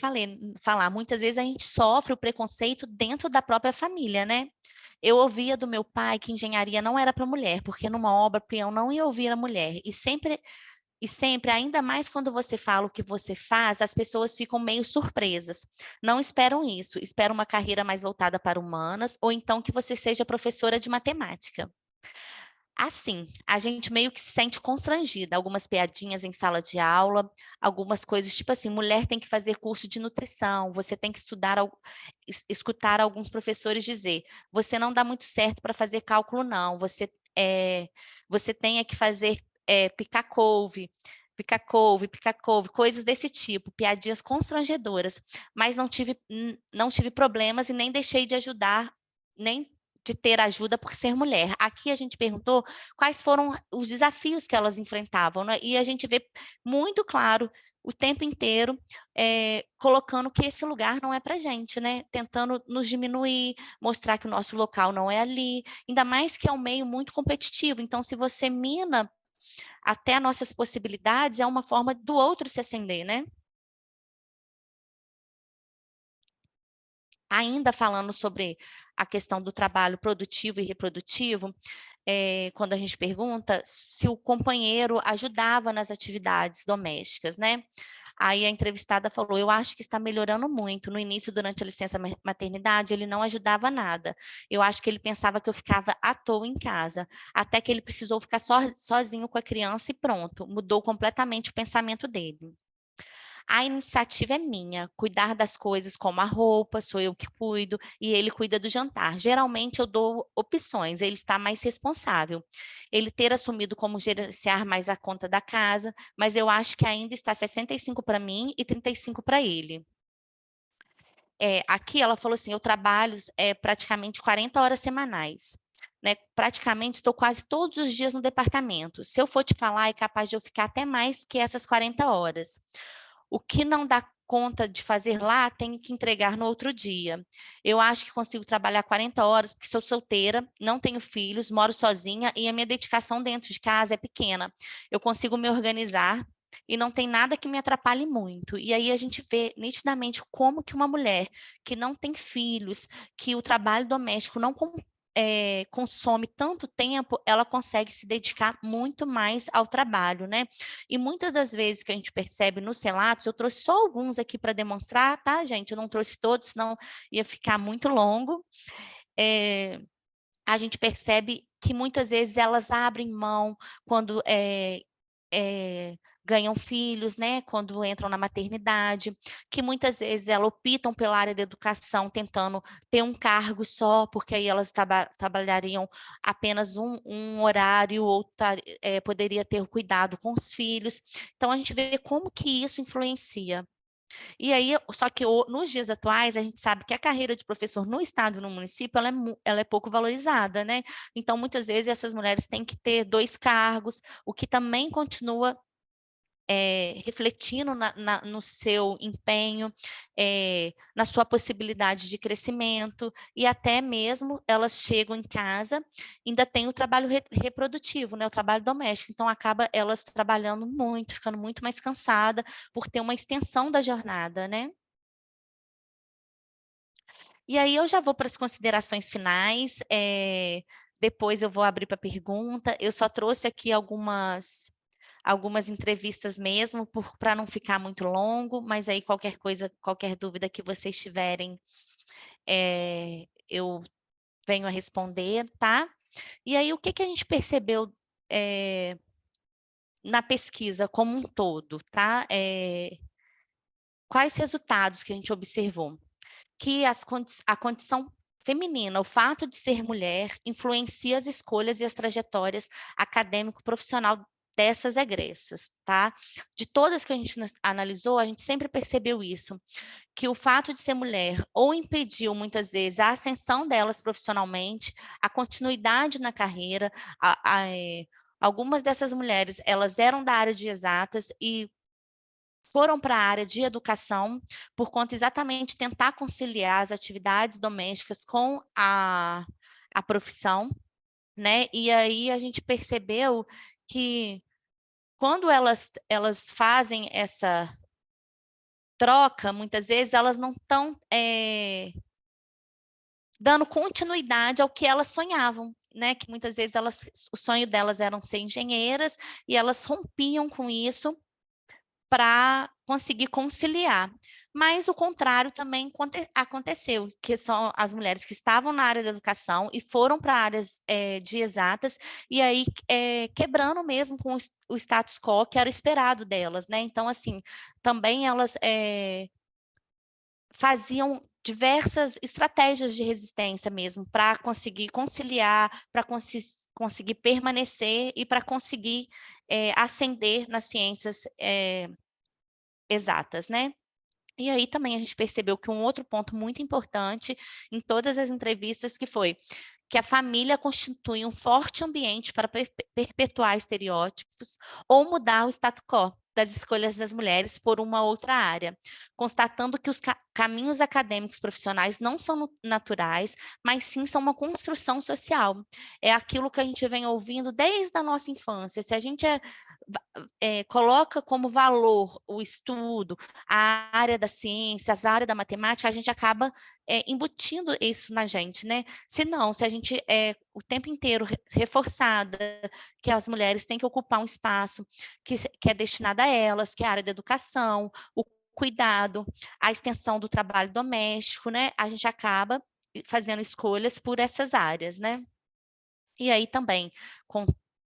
falar. Muitas vezes a gente sofre o preconceito dentro da própria família, né? Eu ouvia do meu pai que engenharia não era para mulher, porque numa obra peão não ia ouvir a mulher. E sempre, ainda mais quando você fala o que você faz, as pessoas ficam meio surpresas. Não esperam isso, esperam uma carreira mais voltada para humanas, ou então que você seja professora de matemática. Assim, a gente meio que se sente constrangida, algumas piadinhas em sala de aula, algumas coisas tipo assim, mulher tem que fazer curso de nutrição, você tem que escutar alguns professores dizer, você não dá muito certo para fazer cálculo não, você tem que fazer picar couve, coisas desse tipo, piadinhas constrangedoras, mas não tive problemas e nem deixei de ajudar, nem de ter ajuda por ser mulher. Aqui a gente perguntou quais foram os desafios que elas enfrentavam, né? E a gente vê muito claro o tempo inteiro colocando que esse lugar não é para gente, né? Tentando nos diminuir, mostrar que o nosso local não é ali, ainda mais que é um meio muito competitivo. Então, se você mina até nossas possibilidades, é uma forma do outro se acender, né? Ainda falando sobre a questão do trabalho produtivo e reprodutivo, quando a gente pergunta se o companheiro ajudava nas atividades domésticas, né? Aí a entrevistada falou: eu acho que está melhorando muito. No início, durante a licença maternidade, ele não ajudava nada. Eu acho que ele pensava que eu ficava à toa em casa, até que ele precisou ficar sozinho com a criança e pronto, mudou completamente o pensamento dele. A iniciativa é minha, cuidar das coisas como a roupa, sou eu que cuido, e ele cuida do jantar. Geralmente eu dou opções, ele está mais responsável. Ele ter assumido como gerenciar mais a conta da casa, mas eu acho que ainda está 65 para mim e 35 para ele. Aqui ela falou assim, eu trabalho praticamente 40 horas semanais. Né? Praticamente estou quase todos os dias no departamento. Se eu for te falar, é capaz de eu ficar até mais que essas 40 horas. O que não dá conta de fazer lá, tenho que entregar no outro dia. Eu acho que consigo trabalhar 40 horas, porque sou solteira, não tenho filhos, moro sozinha e a minha dedicação dentro de casa é pequena. Eu consigo me organizar e não tem nada que me atrapalhe muito. E aí a gente vê nitidamente como que uma mulher que não tem filhos, que o trabalho doméstico não consome tanto tempo, ela consegue se dedicar muito mais ao trabalho, né? E muitas das vezes que a gente percebe nos relatos, eu trouxe só alguns aqui para demonstrar, tá, gente? Eu não trouxe todos, senão ia ficar muito longo. A gente percebe que muitas vezes elas abrem mão quando ganham filhos, né, quando entram na maternidade, que muitas vezes elas optam pela área da educação, tentando ter um cargo só, porque aí elas trabalhariam apenas um horário, ou poderia ter cuidado com os filhos. Então, a gente vê como que isso influencia. E aí, só que nos dias atuais, a gente sabe que a carreira de professor no estado e no município, ela é pouco valorizada, né? Então, muitas vezes, essas mulheres têm que ter 2 cargos, o que também continua refletindo no seu empenho, na sua possibilidade de crescimento, e até mesmo elas chegam em casa, ainda tem o trabalho reprodutivo, né, o trabalho doméstico, então acaba elas trabalhando muito, ficando muito mais cansada por ter uma extensão da jornada, né? E aí eu já vou para as considerações finais, depois eu vou abrir para pergunta. Eu só trouxe aqui algumas entrevistas mesmo, para não ficar muito longo, mas aí qualquer coisa, qualquer dúvida que vocês tiverem, eu venho a responder, tá? E aí, o que que a gente percebeu na pesquisa como um todo, tá? Quais resultados que a gente observou? Que a condição feminina, o fato de ser mulher, influencia as escolhas e as trajetórias acadêmico-profissional dessas egressas, tá? De todas que a gente analisou, a gente sempre percebeu isso, que o fato de ser mulher ou impediu muitas vezes a ascensão delas profissionalmente, a continuidade na carreira, algumas dessas mulheres, elas eram da área de exatas e foram para a área de educação por conta exatamente de tentar conciliar as atividades domésticas com a profissão, né? E aí a gente percebeu que quando elas fazem essa troca, muitas vezes elas não estão dando continuidade ao que elas sonhavam, né? Que muitas vezes o sonho delas era ser engenheiras e elas rompiam com isso para conseguir conciliar. Mas o contrário também aconteceu, que são as mulheres que estavam na área da educação e foram para áreas de exatas, e aí quebrando mesmo com o status quo que era esperado delas, né? Então, assim, também elas faziam diversas estratégias de resistência mesmo, para conseguir conciliar, para conseguir permanecer e para conseguir ascender nas ciências exatas, né? E aí também a gente percebeu que um outro ponto muito importante em todas as entrevistas que foi que a família constitui um forte ambiente para perpetuar estereótipos ou mudar o status quo das escolhas das mulheres por uma outra área, constatando que os caminhos acadêmicos profissionais não são naturais, mas sim são uma construção social. É aquilo que a gente vem ouvindo desde a nossa infância. Se a gente coloca como valor o estudo, a área da ciência, a área da matemática, a gente acaba embutindo isso na gente, né? Se não, se a gente é o tempo inteiro reforçada que as mulheres têm que ocupar um espaço que é destinado a elas, que é a área da educação, o cuidado, a extensão do trabalho doméstico, né? A gente acaba fazendo escolhas por essas áreas, né? E aí também, com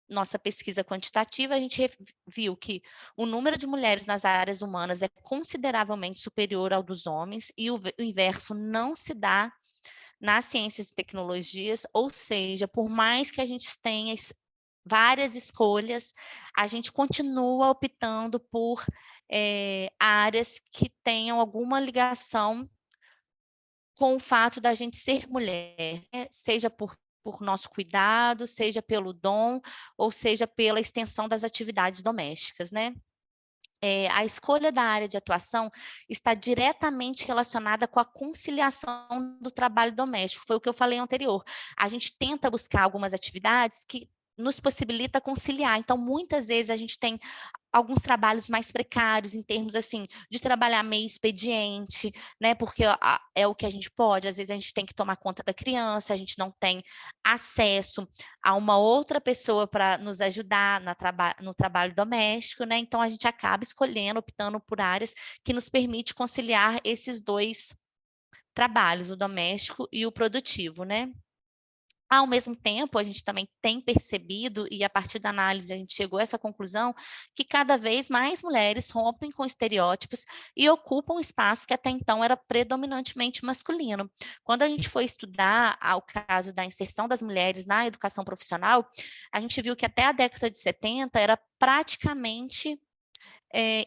nossa pesquisa quantitativa, a gente viu que o número de mulheres nas áreas humanas é consideravelmente superior ao dos homens, e o inverso não se dá nas ciências e tecnologias, ou seja, por mais que a gente tenha várias escolhas, a gente continua optando por áreas que tenham alguma ligação com o fato da gente ser mulher, né? Seja por nosso cuidado, seja pelo dom, ou seja pela extensão das atividades domésticas, né? a escolha da área de atuação está diretamente relacionada com a conciliação do trabalho doméstico. Foi o que eu falei anterior. A gente tenta buscar algumas atividades que nos possibilita conciliar. Então, muitas vezes a gente tem alguns trabalhos mais precários em termos assim de trabalhar meio expediente, né? Porque é o que a gente pode. Às vezes a gente tem que tomar conta da criança, a gente não tem acesso a uma outra pessoa para nos ajudar no trabalho doméstico, né? Então a gente acaba escolhendo, optando por áreas que nos permite conciliar esses dois trabalhos, o doméstico e o produtivo, né? Ao mesmo tempo, a gente também tem percebido, e a partir da análise a gente chegou a essa conclusão, que cada vez mais mulheres rompem com estereótipos e ocupam um espaço que até então era predominantemente masculino. Quando a gente foi estudar o caso da inserção das mulheres na educação profissional, a gente viu que até a década de 70 era praticamente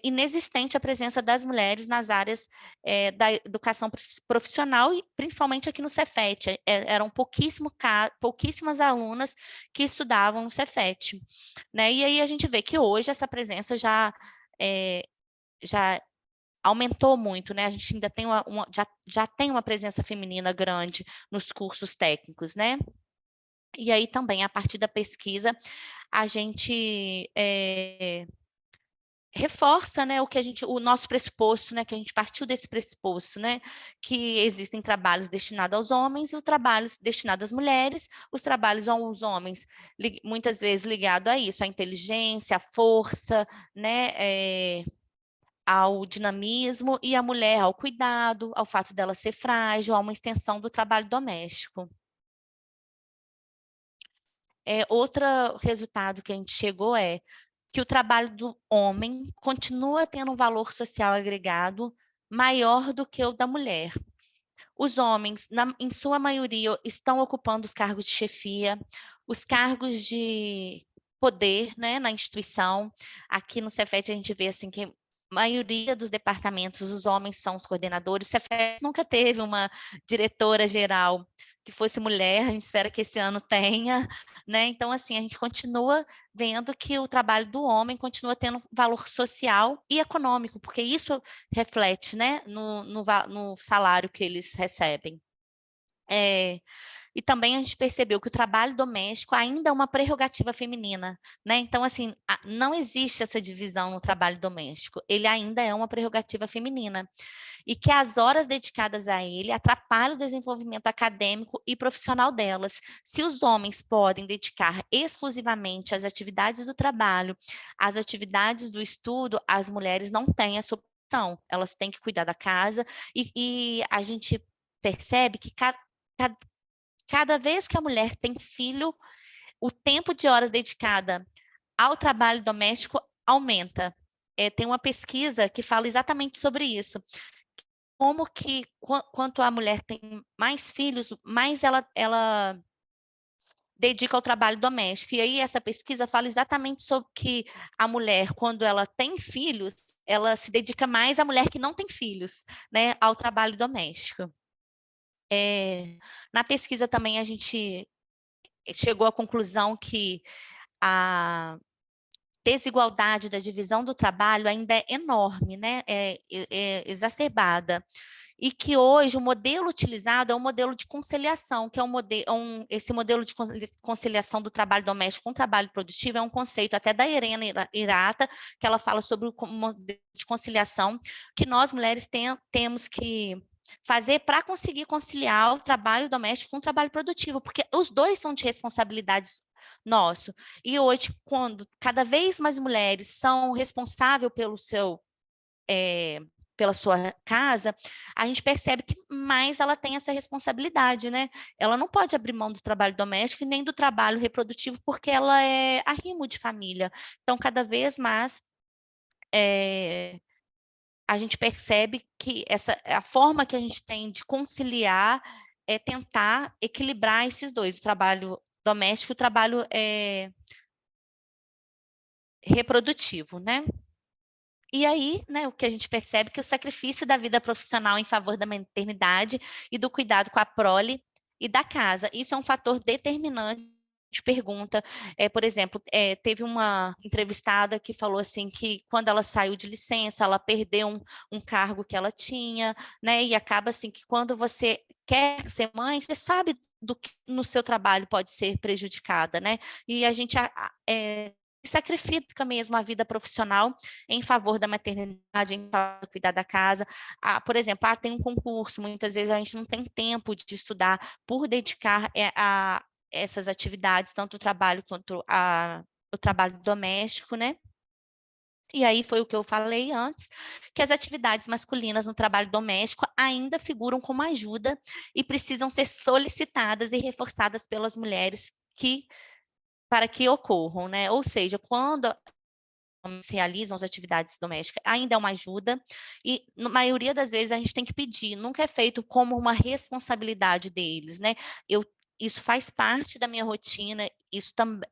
inexistente a presença das mulheres nas áreas da educação profissional, e principalmente aqui no Cefet. Eram pouquíssimas alunas que estudavam no Cefet. Né? E aí a gente vê que hoje essa presença já aumentou muito, né? A gente ainda tem já tem uma presença feminina grande nos cursos técnicos, né? E aí também, a partir da pesquisa, a gente reforça, né, o nosso pressuposto, né, que a gente partiu desse pressuposto, né, que existem trabalhos destinados aos homens e os trabalhos destinados às mulheres, os trabalhos aos homens, muitas vezes ligado a isso, à inteligência, à força, né, ao dinamismo, e a mulher ao cuidado, ao fato dela ser frágil, a uma extensão do trabalho doméstico. Outro resultado que a gente chegou que o trabalho do homem continua tendo um valor social agregado maior do que o da mulher. Os homens, em sua maioria, estão ocupando os cargos de chefia, os cargos de poder, né, na instituição. Aqui no Cefet a gente vê assim que a maioria dos departamentos, os homens são os coordenadores. O Cefet nunca teve uma diretora geral que fosse mulher, a gente espera que esse ano tenha, né? Então, assim, a gente continua vendo que o trabalho do homem continua tendo valor social e econômico, porque isso reflete, né, no salário que eles recebem. E também a gente percebeu que o trabalho doméstico ainda é uma prerrogativa feminina, né? Então, assim, não existe essa divisão no trabalho doméstico, ele ainda é uma prerrogativa feminina. E que as horas dedicadas a ele atrapalham o desenvolvimento acadêmico e profissional delas. Se os homens podem dedicar exclusivamente às atividades do trabalho, às atividades do estudo, as mulheres não têm essa opção, elas têm que cuidar da casa, e a gente percebe que cada vez que a mulher tem filho, o tempo de horas dedicada ao trabalho doméstico aumenta. Tem uma pesquisa que fala exatamente sobre isso. Como que, quanto a mulher tem mais filhos, mais ela dedica ao trabalho doméstico. E aí essa pesquisa fala exatamente sobre que a mulher, quando ela tem filhos, ela se dedica mais à mulher que não tem filhos, né, ao trabalho doméstico. Na pesquisa também a gente chegou à conclusão que a desigualdade da divisão do trabalho ainda é enorme, né? É exacerbada. E que hoje o modelo utilizado é um modelo de conciliação, que é esse modelo de conciliação do trabalho doméstico com o trabalho produtivo é um conceito até da Irena Hirata, que ela fala sobre o modelo de conciliação que nós mulheres temos que fazer para conseguir conciliar o trabalho doméstico com o trabalho produtivo, porque os dois são de responsabilidades nosso. E hoje, quando cada vez mais mulheres são responsáveis pela sua casa, a gente percebe que mais ela tem essa responsabilidade, né? Ela não pode abrir mão do trabalho doméstico e nem do trabalho reprodutivo, porque ela é arrimo de família. Então, cada vez mais a gente percebe que a forma que a gente tem de conciliar é tentar equilibrar esses dois, o trabalho doméstico e o trabalho reprodutivo, né? E aí, né, o que a gente percebe é que o sacrifício da vida profissional em favor da maternidade e do cuidado com a prole e da casa, isso é um fator determinante gente pergunta, por exemplo, teve uma entrevistada que falou assim que quando ela saiu de licença, ela perdeu um cargo que ela tinha, né? E acaba assim que quando você quer ser mãe, você sabe do que no seu trabalho pode ser prejudicada, né? E a gente sacrifica mesmo a vida profissional em favor da maternidade, em favor de cuidar da casa. Por exemplo, tem um concurso, muitas vezes a gente não tem tempo de estudar por dedicar a essas atividades, tanto o trabalho quanto o trabalho doméstico, né? E aí foi o que eu falei antes, que as atividades masculinas no trabalho doméstico ainda figuram como ajuda e precisam ser solicitadas e reforçadas pelas mulheres para que ocorram, né? Ou seja, quando homens realizam as atividades domésticas, ainda é uma ajuda, e na maioria das vezes a gente tem que pedir, nunca é feito como uma responsabilidade deles, né? Isso faz parte da minha rotina, isso também.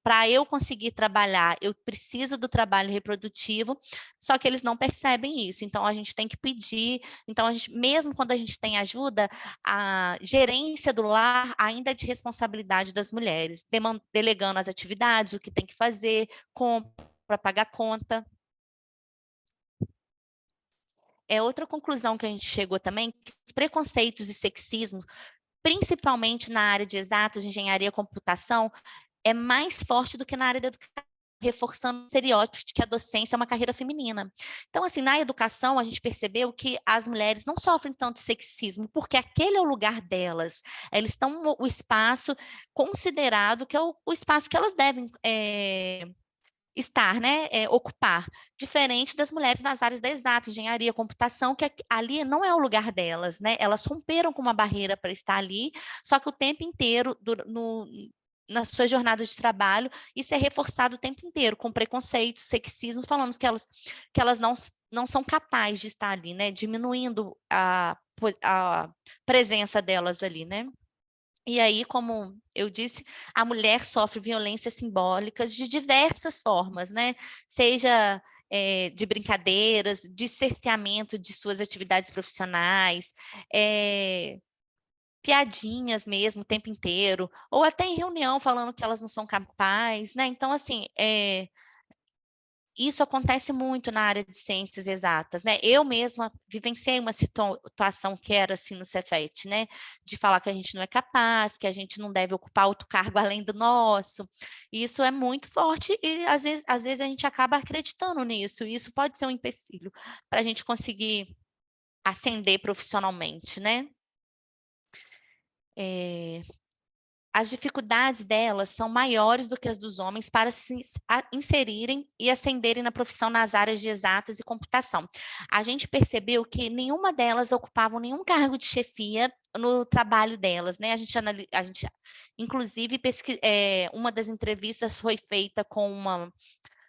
Para eu conseguir trabalhar, eu preciso do trabalho reprodutivo, só que eles não percebem isso, então a gente tem que pedir, então mesmo quando a gente tem ajuda, a gerência do lar ainda é de responsabilidade das mulheres, delegando as atividades, o que tem que fazer, para pagar conta. Outra conclusão que a gente chegou também, que os preconceitos e sexismo, principalmente na área de exatas, de engenharia e computação, é mais forte do que na área da educação, reforçando estereótipos de que a docência é uma carreira feminina. Então, assim, na educação, a gente percebeu que as mulheres não sofrem tanto sexismo, porque aquele é o lugar delas. Eles estão o espaço considerado que é o espaço que elas devem estar, né, ocupar, diferente das mulheres nas áreas da exata, engenharia, computação, que ali não é o lugar delas, né? Elas romperam com uma barreira para estar ali, só que o tempo inteiro, nas suas jornadas de trabalho, isso é reforçado o tempo inteiro, com preconceitos, sexismo, falando que elas não são capazes de estar ali, né? Diminuindo a presença delas ali, né? E aí, como eu disse, a mulher sofre violências simbólicas de diversas formas, né? Seja de brincadeiras, de cerceamento de suas atividades profissionais, piadinhas mesmo o tempo inteiro, ou até em reunião falando que elas não são capazes, né? Então, assim, isso acontece muito na área de ciências exatas, né? Eu mesma vivenciei uma situação que era assim no Cefet, né? De falar que a gente não é capaz, que a gente não deve ocupar outro cargo além do nosso. Isso é muito forte e às vezes a gente acaba acreditando nisso. E isso pode ser um empecilho para a gente conseguir ascender profissionalmente, né? As dificuldades delas são maiores do que as dos homens para se inserirem e ascenderem na profissão nas áreas de exatas e computação. A gente percebeu que nenhuma delas ocupava nenhum cargo de chefia no trabalho delas, né? A gente inclusive, uma das entrevistas foi feita com uma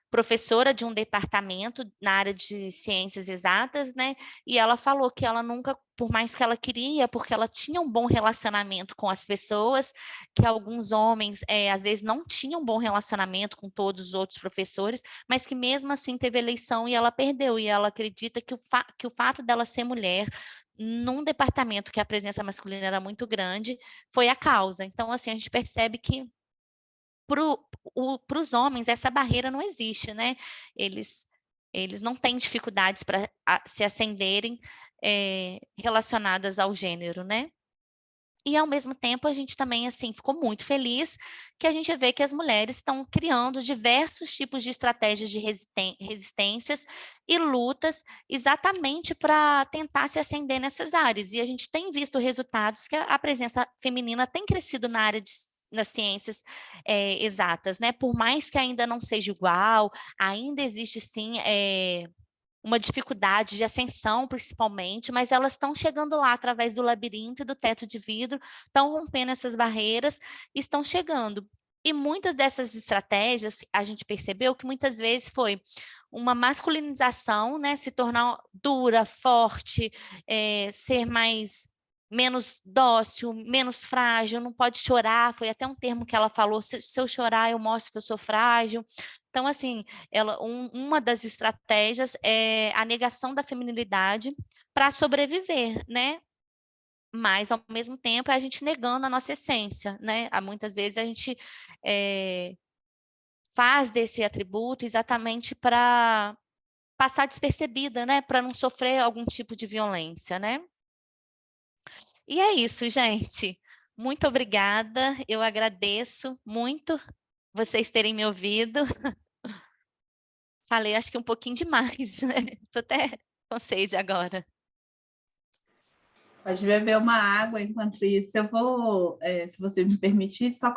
professora de um departamento na área de ciências exatas, né? E ela falou que ela nunca, por mais que ela queria, porque ela tinha um bom relacionamento com as pessoas, que alguns homens, às vezes, não tinham um bom relacionamento com todos os outros professores, mas que mesmo assim teve eleição e ela perdeu. E ela acredita que o fato dela ser mulher num departamento que a presença masculina era muito grande foi a causa. Então, assim, a gente percebe que para os homens essa barreira não existe, né? Eles não têm dificuldades para se ascenderem relacionadas ao gênero, né? E, ao mesmo tempo, a gente também, assim, ficou muito feliz que a gente vê que as mulheres estão criando diversos tipos de estratégias de resistências e lutas exatamente para tentar se ascender nessas áreas. E a gente tem visto resultados que a presença feminina tem crescido nas ciências exatas, né? Por mais que ainda não seja igual, ainda existe, sim, uma dificuldade de ascensão, principalmente, mas elas estão chegando lá através do labirinto e do teto de vidro, estão rompendo essas barreiras e estão chegando. E muitas dessas estratégias, a gente percebeu que muitas vezes foi uma masculinização, né, se tornar dura, forte, ser menos dócil, menos frágil, não pode chorar, foi até um termo que ela falou, se eu chorar eu mostro que eu sou frágil. Então, assim, uma das estratégias é a negação da feminilidade para sobreviver, né? mas, ao mesmo tempo, é a gente negando a nossa essência, né? Muitas vezes a gente faz desse atributo exatamente para passar despercebida, né? Para não sofrer algum tipo de violência, né? E é isso, gente. Muito obrigada. Eu agradeço muito vocês terem me ouvido. Falei, acho que um pouquinho demais, né? Estou até com sede agora. Pode beber uma água enquanto isso. Eu vou, se você me permitir, só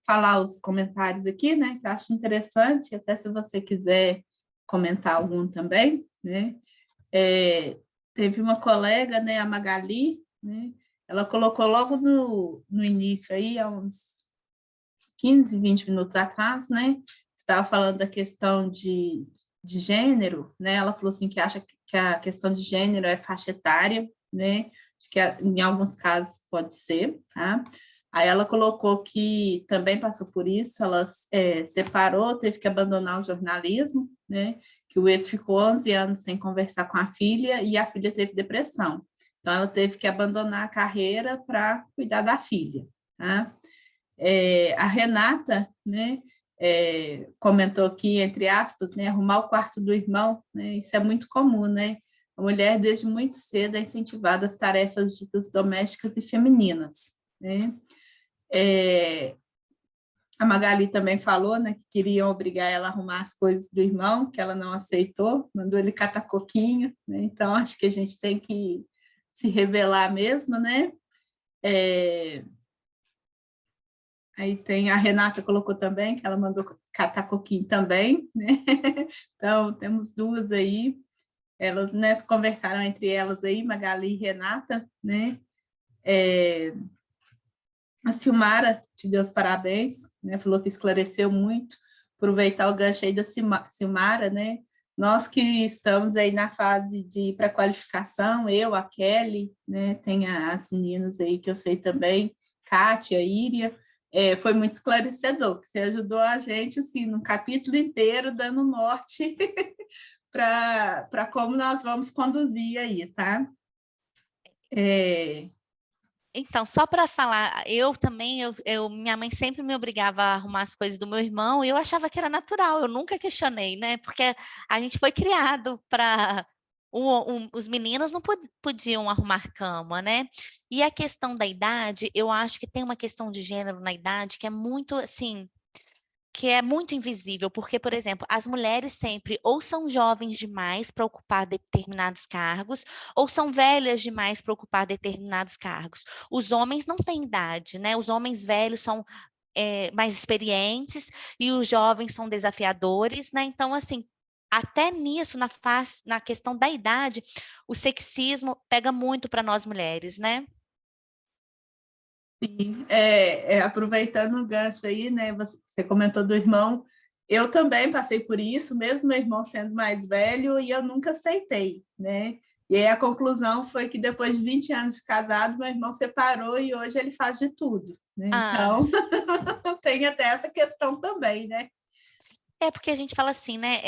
falar os comentários aqui, né? Que eu acho interessante, até se você quiser comentar algum também, né? Teve uma colega, né, a Magali, né? Ela colocou logo no início aí, há uns 15, 20 minutos atrás, né? Estava falando da questão de gênero, né? Ela falou assim que acha que a questão de gênero é faixa etária, né? Acho que em alguns casos pode ser, tá? Aí ela colocou que também passou por isso, ela separou, teve que abandonar o jornalismo, né? Que o ex ficou 11 anos sem conversar com a filha e a filha teve depressão. Então, ela teve que abandonar a carreira para cuidar da filha, tá? A Renata, né, comentou aqui, entre aspas, né, arrumar o quarto do irmão, né, isso é muito comum, né? A mulher, desde muito cedo, é incentivada às tarefas ditas domésticas e femininas, né? A Magali também falou, né, que queriam obrigar ela a arrumar as coisas do irmão, que ela não aceitou, mandou ele catar coquinho, né? Então, acho que a gente tem que se revelar mesmo, né? Aí tem a Renata colocou também, que ela mandou catar coquinho também, né? Então, temos duas aí. Elas, né, conversaram entre elas aí, Magali e Renata, né? A Silmara te deu os parabéns, né? Falou que esclareceu muito. Aproveitar o gancho aí da Silmara, né? Nós que estamos aí na fase de pré-qualificação, eu, a Kelly, né? Tem as meninas aí que eu sei também, Kátia, Íria, foi muito esclarecedor, que você ajudou a gente, assim, num capítulo inteiro, dando norte para como nós vamos conduzir aí, tá? Então, só para falar, eu também, minha mãe sempre me obrigava a arrumar as coisas do meu irmão e eu achava que era natural, eu nunca questionei, né? Porque a gente foi criado para os meninos não podiam arrumar cama, né? E a questão da idade, eu acho que tem uma questão de gênero na idade que é muito assim, que é muito invisível, porque, por exemplo, as mulheres sempre ou são jovens demais para ocupar determinados cargos, ou são velhas demais para ocupar determinados cargos. Os homens não têm idade, né? Os homens velhos são mais experientes e os jovens são desafiadores, né? Então, assim, até nisso, na questão da idade, o sexismo pega muito para nós mulheres, né? Sim, aproveitando o gancho aí, né? Você comentou do irmão, eu também passei por isso, mesmo meu irmão sendo mais velho, e eu nunca aceitei, né? E aí a conclusão foi que depois de 20 anos de casado, meu irmão separou e hoje ele faz de tudo, né? Ah. Então, tem até essa questão também, né? É porque a gente fala assim, né?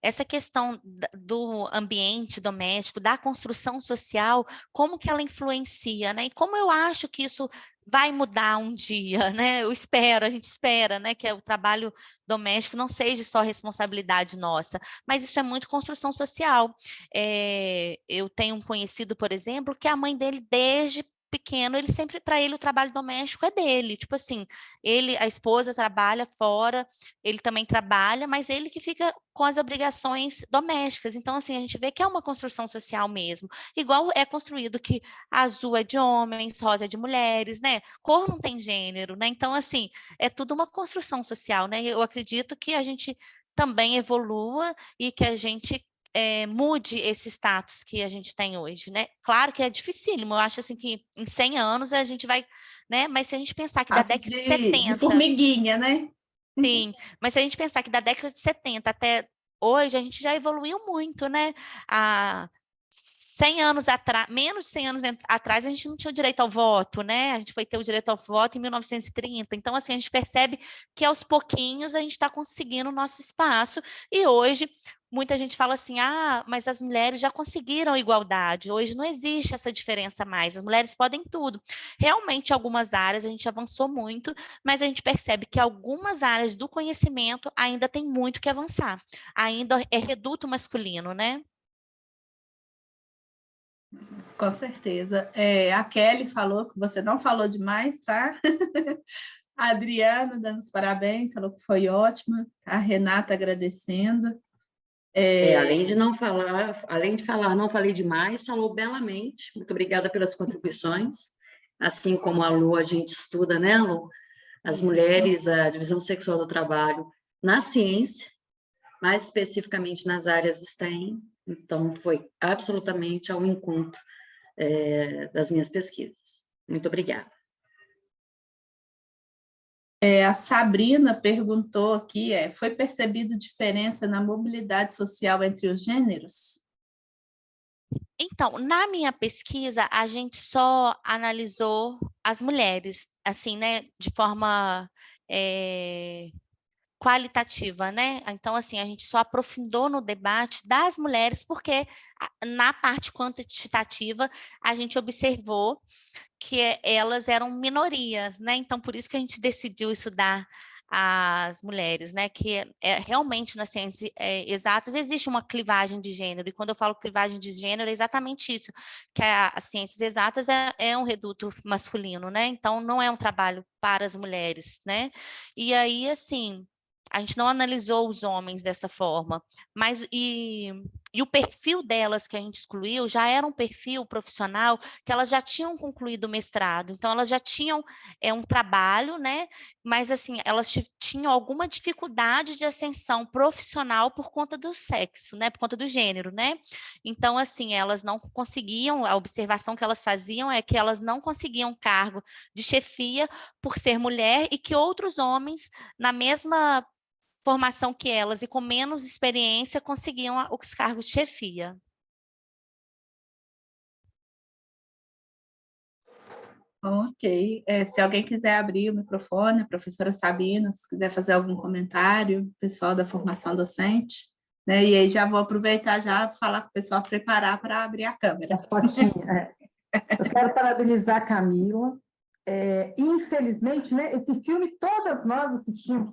Essa questão do ambiente doméstico, da construção social, como que ela influencia, né? E como eu acho que isso vai mudar um dia, né? Eu espero, a gente espera, né? Que o trabalho doméstico não seja só responsabilidade nossa, mas isso é muito construção social. Eu tenho um conhecido, por exemplo, que a mãe dele, desde pequeno, ele sempre, para ele, o trabalho doméstico é dele. Tipo assim, a esposa trabalha fora, ele também trabalha, mas ele que fica com as obrigações domésticas. Então, assim, a gente vê que é uma construção social mesmo. Igual é construído que azul é de homens, rosa é de mulheres, né? Cor não tem gênero, né? Então, assim, é tudo uma construção social, né? Eu acredito que a gente também evolua e que a gente mude esse status que a gente tem hoje, né? Claro que é dificílimo, eu acho assim que em 100 anos a gente vai, né? Mas se a gente pensar que da Passos década de de 70, formiguinha, né? sim, mas se a gente pensar que da década de 70 até hoje, a gente já evoluiu muito, né? Há 100 anos atrás, menos de 100 anos atrás, a gente não tinha o direito ao voto, né? A gente foi ter o direito ao voto em 1930. Então, assim, a gente percebe que aos pouquinhos a gente está conseguindo o nosso espaço e hoje muita gente fala assim, mas as mulheres já conseguiram igualdade, hoje não existe essa diferença mais, as mulheres podem tudo. Realmente, em algumas áreas a gente avançou muito, mas a gente percebe que algumas áreas do conhecimento ainda tem muito que avançar, ainda é reduto masculino, né? Com certeza. A Kelly falou que você não falou demais, tá? A Adriana dando os parabéns, falou que foi ótima. A Renata agradecendo. Além de não falar, não falei demais, falou belamente. Muito obrigada pelas contribuições. Assim como a Lu, a gente estuda, né, Lu? As mulheres, a divisão sexual do trabalho na ciência, mais especificamente nas áreas STEM. Então, foi absolutamente ao encontro das minhas pesquisas. Muito obrigada. A Sabrina perguntou aqui, foi percebido diferença na mobilidade social entre os gêneros? Então, na minha pesquisa, a gente só analisou as mulheres, assim, né, de forma qualitativa, né? Então, assim, a gente só aprofundou no debate das mulheres, porque na parte quantitativa a gente observou que elas eram minorias, né? Então, por isso que a gente decidiu estudar as mulheres, né? Que realmente nas ciências exatas existe uma clivagem de gênero, e quando eu falo clivagem de gênero é exatamente isso, que as ciências exatas é um reduto masculino, né? Então, não é um trabalho para as mulheres, né? E aí, assim, a gente não analisou os homens dessa forma, mas e o perfil delas que a gente excluiu já era um perfil profissional que elas já tinham concluído o mestrado, então elas já tinham um trabalho, né? Mas assim, elas tinham alguma dificuldade de ascensão profissional por conta do sexo, né? Por conta do gênero, né? Então, assim, elas não conseguiam, a observação que elas faziam é que elas não conseguiam cargo de chefia por ser mulher e que outros homens, na mesma formação que elas e com menos experiência, conseguiam os cargos de chefia. Ok. Se alguém quiser abrir o microfone, a professora Sabina, se quiser fazer algum comentário, pessoal da formação docente, né? E aí já vou aproveitar já falar para o pessoal preparar para abrir a câmera. Fotinha. Eu quero parabenizar a Camila. Infelizmente, né, esse filme todas nós assistimos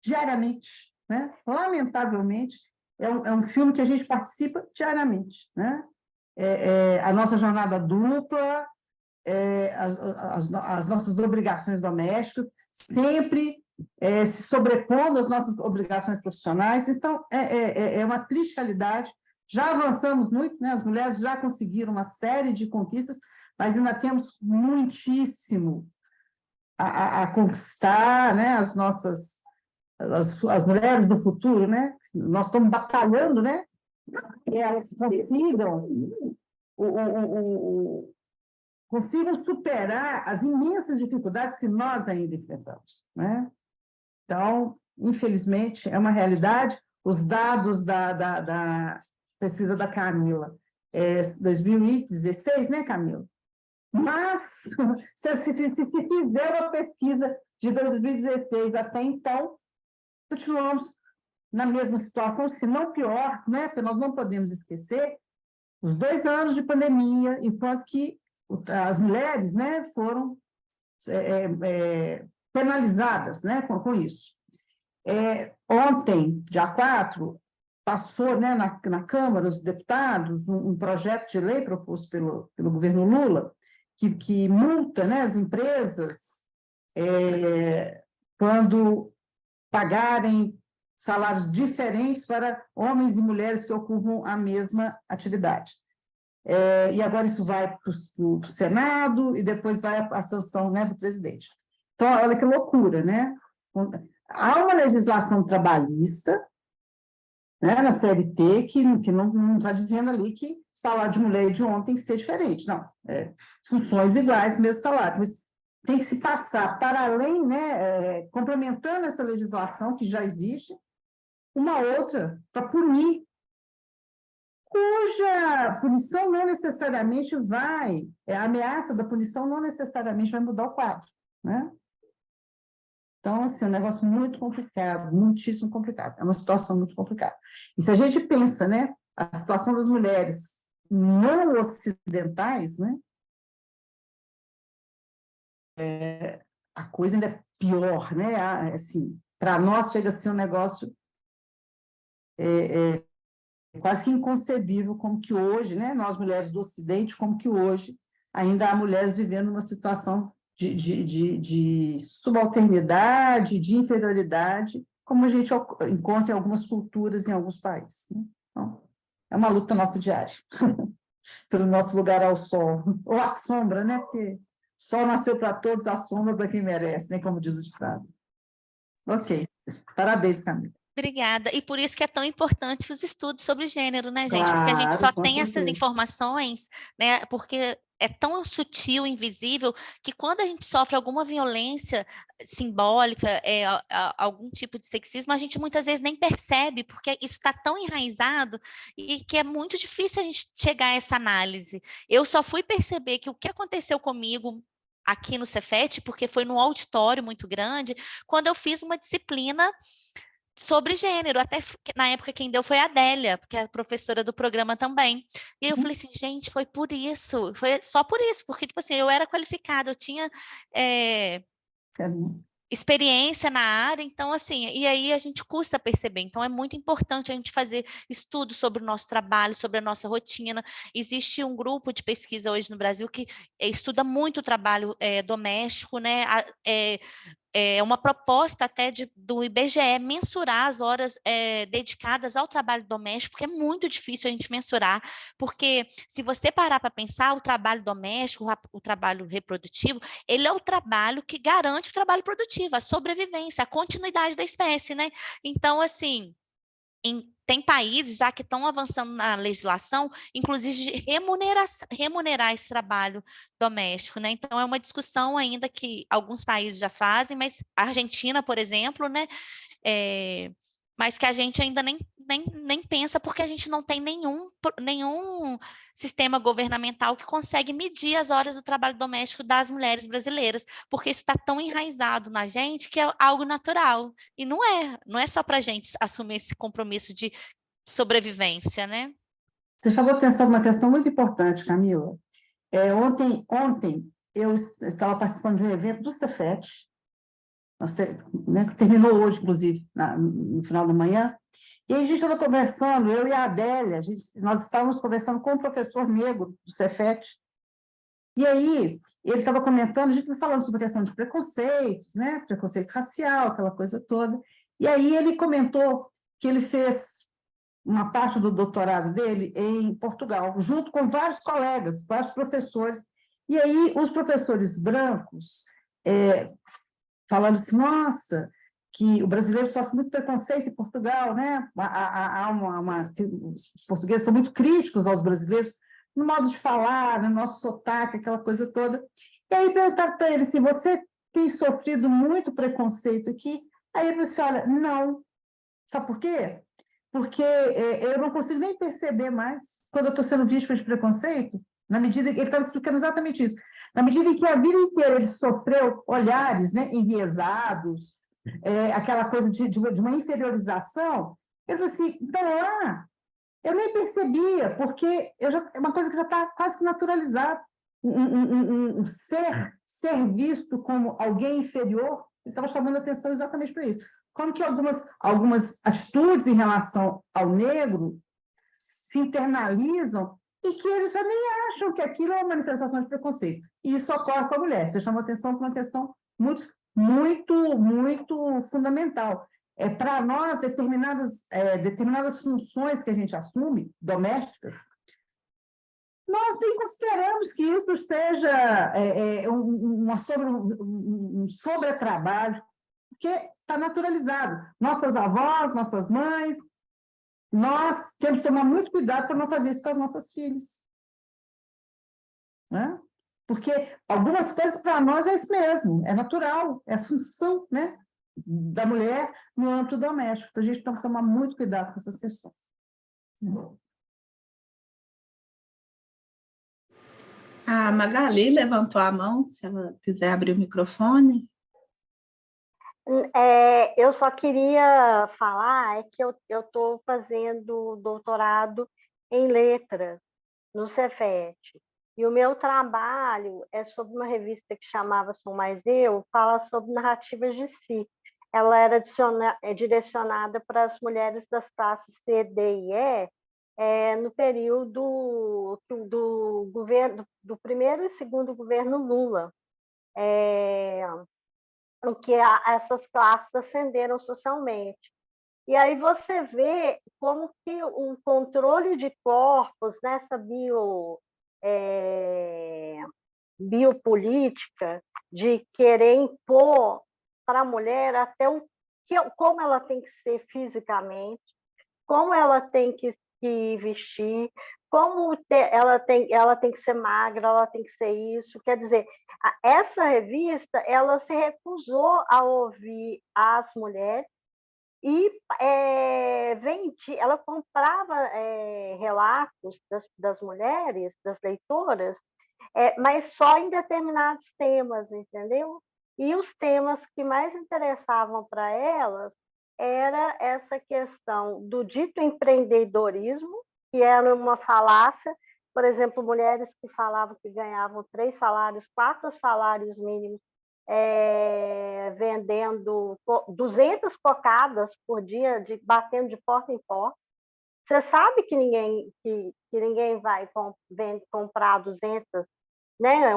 diariamente, né? Lamentavelmente, é um filme que a gente participa diariamente, né? A nossa jornada dupla, as nossas obrigações domésticas, sempre se sobrepondo às nossas obrigações profissionais. Então, é uma triste realidade. Já avançamos muito, né? As mulheres já conseguiram uma série de conquistas, mas ainda temos muitíssimo a conquistar, né? As mulheres do futuro, né? Nós estamos batalhando, né? Que elas consigam superar as imensas dificuldades que nós ainda enfrentamos, né? Então, infelizmente, é uma realidade. Os dados da pesquisa da Camila 2016, né, Camila? Mas, se fizer uma pesquisa de 2016 até então, continuamos na mesma situação, se não pior, né? Porque nós não podemos esquecer os 2 anos de pandemia, enquanto que as mulheres, né, foram penalizadas, né, com isso. Ontem, dia 4, passou, né, na Câmara dos Deputados um projeto de lei proposto pelo governo Lula, que multa, né, as empresas quando pagarem salários diferentes para homens e mulheres que ocupam a mesma atividade. E agora isso vai para o Senado e depois vai a sanção, né, do presidente. Então, olha que loucura, né? Há uma legislação trabalhista, né, na CLT que não está dizendo ali que o salário de mulher e de homem tem que ser diferente, não. Funções iguais, mesmo salário, mas tem que se passar para além, né, complementando essa legislação que já existe, uma outra para punir, cuja punição não necessariamente a ameaça da punição não necessariamente vai mudar o quadro, né? Então, assim, é um negócio muito complicado, muitíssimo complicado. É uma situação muito complicada. E se a gente pensa, né, a situação das mulheres não ocidentais, né, a coisa ainda é pior, né? Assim, para nós chega a ser um negócio quase que inconcebível, como que hoje, né, nós mulheres do Ocidente, como que hoje ainda há mulheres vivendo uma situação de subalternidade, de inferioridade, como a gente encontra em algumas culturas, em alguns países, né? Então, é uma luta nossa diária, pelo nosso lugar ao sol, ou à sombra, né? Porque sol nasceu para todos, a sombra para quem merece, né? Como diz o ditado. Ok, parabéns, Camila. Obrigada. E por isso que é tão importante os estudos sobre gênero, né, gente? Porque a gente Claro, só com tem essas certeza. informações, né? Porque é tão sutil, invisível, que quando a gente sofre alguma violência simbólica, algum tipo de sexismo, a gente muitas vezes nem percebe, porque isso está tão enraizado e que é muito difícil a gente chegar a essa análise. Eu só fui perceber que o que aconteceu comigo aqui no Cefet, porque foi num auditório muito grande, quando eu fiz uma disciplina sobre gênero, até na época quem deu foi a Adélia, que é a professora do programa também. E aí eu falei assim, gente, foi por isso, foi só por isso, porque, tipo assim, eu era qualificada, eu tinha experiência na área, então, assim, e aí a gente custa perceber. Então, é muito importante a gente fazer estudos sobre o nosso trabalho, sobre a nossa rotina. Existe um grupo de pesquisa hoje no Brasil que estuda muito o trabalho doméstico, né? É uma proposta até do IBGE mensurar as horas dedicadas ao trabalho doméstico, porque é muito difícil a gente mensurar, porque se você parar para pensar, o trabalho doméstico, o trabalho reprodutivo, ele é o trabalho que garante o trabalho produtivo, a sobrevivência, a continuidade da espécie, né? Então, assim, tem países já que estão avançando na legislação, inclusive de remunerar esse trabalho doméstico, né? Então, é uma discussão ainda que alguns países já fazem, mas a Argentina, por exemplo, né? Mas que a gente ainda nem pensa, porque a gente não tem nenhum sistema governamental que consegue medir as horas do trabalho doméstico das mulheres brasileiras, porque isso está tão enraizado na gente que é algo natural. E não é só para a gente assumir esse compromisso de sobrevivência, né? Você chamou atenção para uma questão muito importante, Camila. Ontem eu estava participando de um evento do Cefet, que terminou hoje, inclusive, no final da manhã, e a gente estava conversando, eu e a Adélia, nós estávamos conversando com um professor negro do Cefet, e aí ele estava comentando, a gente estava falando sobre a questão de preconceitos, né? Preconceito racial, aquela coisa toda, e aí ele comentou que ele fez uma parte do doutorado dele em Portugal, junto com vários colegas, vários professores, e aí os professores brancos falando assim, nossa, que o brasileiro sofre muito preconceito em Portugal, né? Os portugueses são muito críticos aos brasileiros no modo de falar, no nosso sotaque, aquela coisa toda. E aí perguntaram para ele assim, você tem sofrido muito preconceito aqui? Aí ele disse, olha, não. Sabe por quê? Porque eu não consigo nem perceber mais quando eu estou sendo vítima de preconceito, na medida que ele estava explicando exatamente isso, na medida em que a vida inteira ele sofreu olhares, né, enviesados, aquela coisa de uma inferiorização, ele falou assim, então lá, eu nem percebia, porque é uma coisa que já está quase que naturalizada, um ser visto como alguém inferior, ele estava chamando atenção exatamente para isso. Como que algumas atitudes em relação ao negro se internalizam e que eles já nem acham que aquilo é uma manifestação de preconceito. E isso ocorre com a mulher. Você chamou atenção para uma questão muito, muito, muito fundamental. Para nós, determinadas funções que a gente assume, domésticas, nós nem consideramos que isso seja um sobretrabalho, porque está naturalizado. Nossas avós, nossas mães, nós temos que tomar muito cuidado para não fazer isso com as nossas filhas. Né? Porque algumas coisas para nós é isso mesmo, é natural, é a função, né, da mulher no âmbito doméstico. Então, a gente tem que tomar muito cuidado com essas questões. A Magali levantou a mão, se ela quiser abrir o microfone. Eu só queria falar que eu estou fazendo doutorado em letras no Cefet. E o meu trabalho é sobre uma revista que chamava Sou Mais Eu, fala sobre narrativas de si. Ela era direcionada para as mulheres das classes C, D e E, no período do governo, do primeiro e segundo governo Lula, em que essas classes ascenderam socialmente. E aí você vê como que o controle de corpos nessa biopolítica de querer impor para a mulher até como ela tem que ser fisicamente, como ela tem que vestir, ela tem que ser magra, ela tem que ser isso. Quer dizer, essa revista ela se recusou a ouvir as mulheres e ela comprava relatos das mulheres, das leitoras, mas só em determinados temas, entendeu? E os temas que mais interessavam para elas era essa questão do dito empreendedorismo, que era uma falácia. Por exemplo, mulheres que falavam que ganhavam 3 salários, 4 salários mínimos, vendendo 200 cocadas por dia, batendo de porta em porta. Você sabe que ninguém vai comprar 200, né?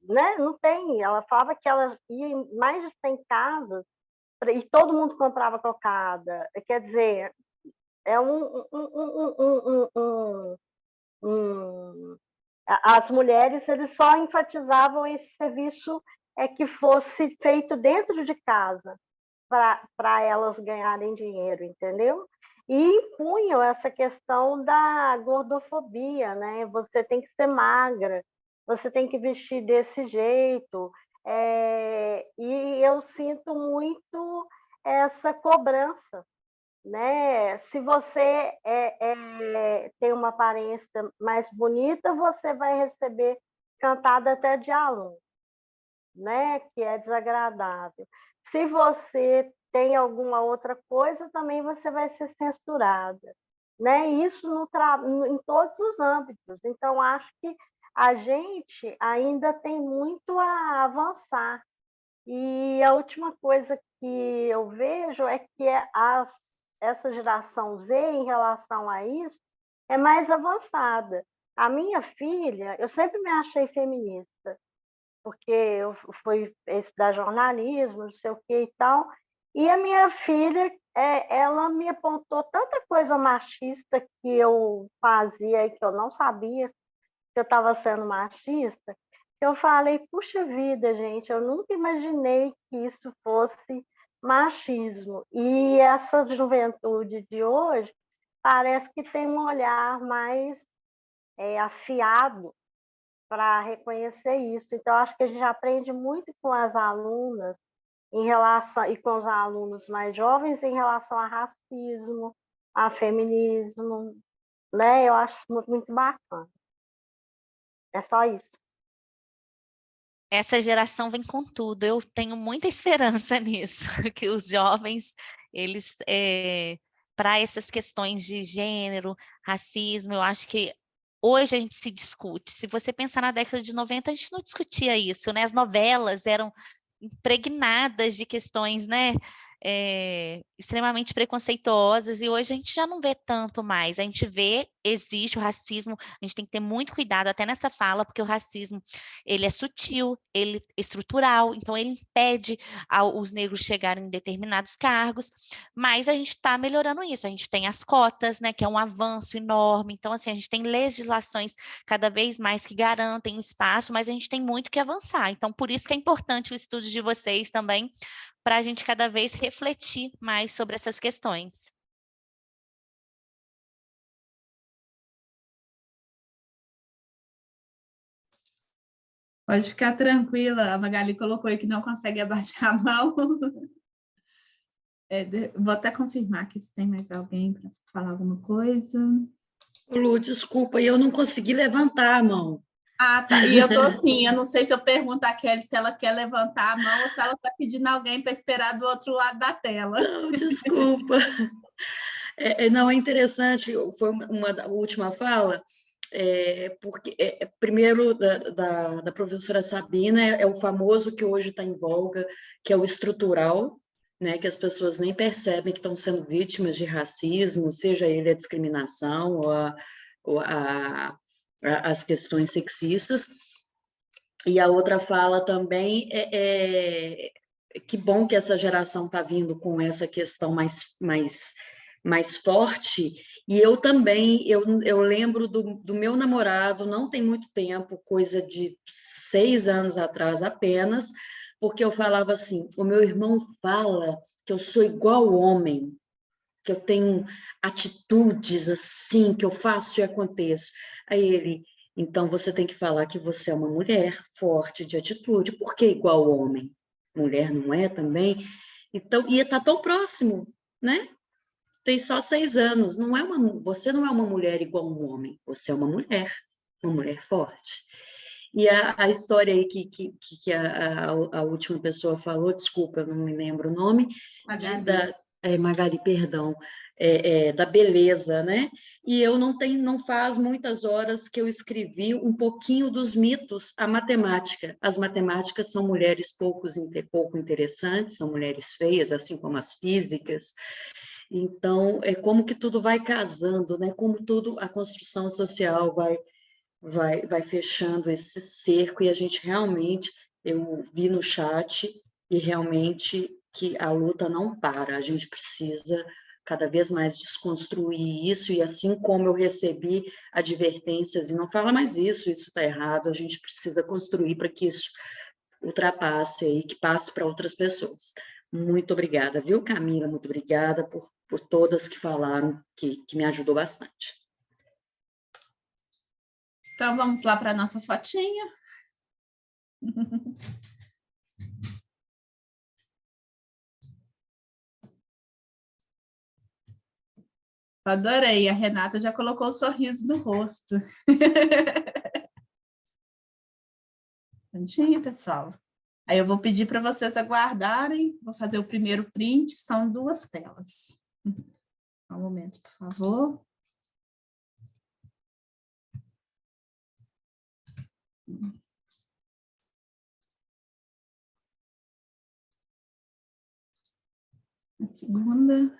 Né? Não tem. Ela falava que ela ia em mais de 100 casas e todo mundo comprava cocada. Quer dizer, é as mulheres eles só enfatizavam esse serviço que fosse feito dentro de casa para elas ganharem dinheiro, entendeu? E impunham essa questão da gordofobia, né? Você tem que ser magra, você tem que vestir desse jeito. E eu sinto muito essa cobrança, né? Se você tem uma aparência mais bonita, você vai receber cantada até de aluno, né? Que é desagradável. Se você tem alguma outra coisa, também você vai ser censurada, né? Isso em todos os âmbitos. Então, acho que a gente ainda tem muito a avançar. E a última coisa que eu vejo é que essa geração Z, em relação a isso, é mais avançada. A minha filha, eu sempre me achei feminista, porque eu fui estudar jornalismo, não sei o que e tal, e a minha filha, ela me apontou tanta coisa machista que eu fazia e que eu não sabia que eu estava sendo machista, que eu falei, puxa vida, gente, eu nunca imaginei que isso fosse machismo. E essa juventude de hoje parece que tem um olhar mais afiado para reconhecer isso. Então, acho que a gente aprende muito com as alunas e com os alunos mais jovens em relação a racismo, a feminismo, né? Eu acho muito, muito bacana. É só isso. Essa geração vem com tudo. Eu tenho muita esperança nisso, que os jovens, eles, para essas questões de gênero, racismo, eu acho que hoje a gente se discute. Se você pensar na década de 90, a gente não discutia isso, né? As novelas eram impregnadas de questões, né? Extremamente preconceituosas, e hoje a gente já não vê tanto mais. A gente vê, existe o racismo, a gente tem que ter muito cuidado até nessa fala, porque o racismo, ele é sutil, ele é estrutural, então ele impede os negros chegarem em determinados cargos, mas a gente está melhorando isso. A gente tem as cotas, né, que é um avanço enorme. Então, assim, a gente tem legislações cada vez mais que garantem o espaço, mas a gente tem muito que avançar. Então, por isso que é importante o estudo de vocês também, para a gente cada vez refletir mais sobre essas questões. Pode ficar tranquila, a Magali colocou aí que não consegue abaixar a mão. Vou até confirmar aqui se tem mais alguém para falar alguma coisa. Lu, desculpa, eu não consegui levantar a mão. Ah, tá. E eu tô assim, eu não sei se eu pergunto a Kelly se ela quer levantar a mão ou se ela está pedindo alguém para esperar do outro lado da tela. Não, desculpa. Não, é interessante, foi uma última fala, porque, primeiro, da professora Sabina, é o famoso que hoje está em voga, que é o estrutural, né, que as pessoas nem percebem que estão sendo vítimas de racismo, seja ele a discriminação ou as questões sexistas. E a outra fala também que bom que essa geração está vindo com essa questão mais forte, e eu também, eu lembro do meu namorado, não tem muito tempo, coisa de 6 anos atrás apenas, porque eu falava assim, o meu irmão fala que eu sou igual homem, que eu tenho atitudes assim, que eu faço e aconteço. Aí ele, então você tem que falar que você é uma mulher forte de atitude, porque igual homem, mulher não é também? Então, e está tão próximo, né? Tem só 6 anos, você não é uma mulher igual um homem, você é uma mulher forte. E a história aí que a última pessoa falou, desculpa, eu não me lembro o nome, Magali, perdão, da beleza, né? E eu não faz muitas horas que eu escrevi um pouquinho dos mitos à matemática. As matemáticas são mulheres pouco interessantes, são mulheres feias, assim como as físicas. Então, é como que tudo vai casando, né? Como tudo, a construção social vai fechando esse cerco, e a gente realmente, eu vi no chat, e realmente que a luta não para, a gente precisa cada vez mais desconstruir isso, e assim como eu recebi advertências, e não fala mais isso está errado, a gente precisa construir para que isso ultrapasse e que passe para outras pessoas. Muito obrigada, viu, Camila? Muito obrigada por todas que falaram, que me ajudou bastante. Então, vamos lá para a nossa fotinha. Adorei, a Renata já colocou o sorriso no rosto. Prontinho, pessoal. Aí eu vou pedir para vocês aguardarem, vou fazer o primeiro print, são 2 telas. Um momento, por favor. A segunda.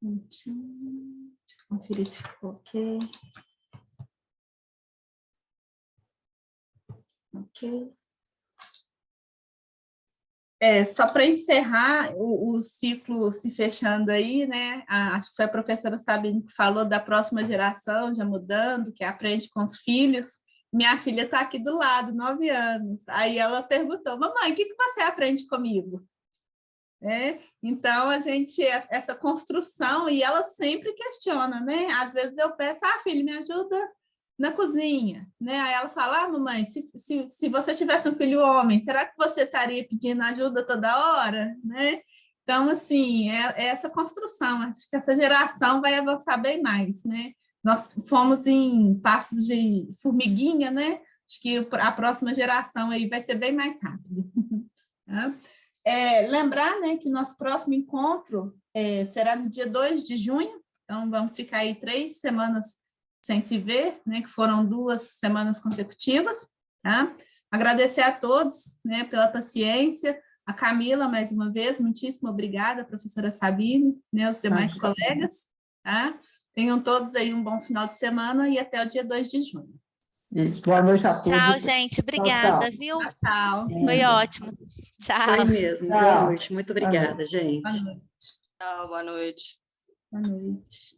Deixa eu conferir se ficou ok. Ok. Só para encerrar o ciclo se fechando aí, né? Acho que foi a professora Sabine que falou da próxima geração já mudando, que aprende com os filhos. Minha filha está aqui do lado, 9 anos. Aí ela perguntou, mamãe, o que você aprende comigo? Então, essa construção, e ela sempre questiona, né? Às vezes eu peço, filho, me ajuda na cozinha, né? Aí ela fala, mamãe, se você tivesse um filho homem, será que você estaria pedindo ajuda toda hora, né? Então, assim, é essa construção, acho que essa geração vai avançar bem mais, né? Nós fomos em passos de formiguinha, né? Acho que a próxima geração aí vai ser bem mais rápido. Tá? Lembrar, né, que nosso próximo encontro será no dia 2 de junho, então vamos ficar aí 3 semanas sem se ver, né, que foram 2 semanas consecutivas, tá? Agradecer a todos, né, pela paciência, a Camila, mais uma vez, muitíssimo obrigada, a professora Sabine, né, os demais colegas, tá? Tenham todos aí um bom final de semana e até o dia 2 de junho. Isso, boa noite a todos. Tchau, gente, obrigada, tchau. viu? Tchau. Foi ótimo. Tchau. Foi mesmo, boa noite, muito obrigada, gente. Boa noite. Tchau, boa noite. Boa noite.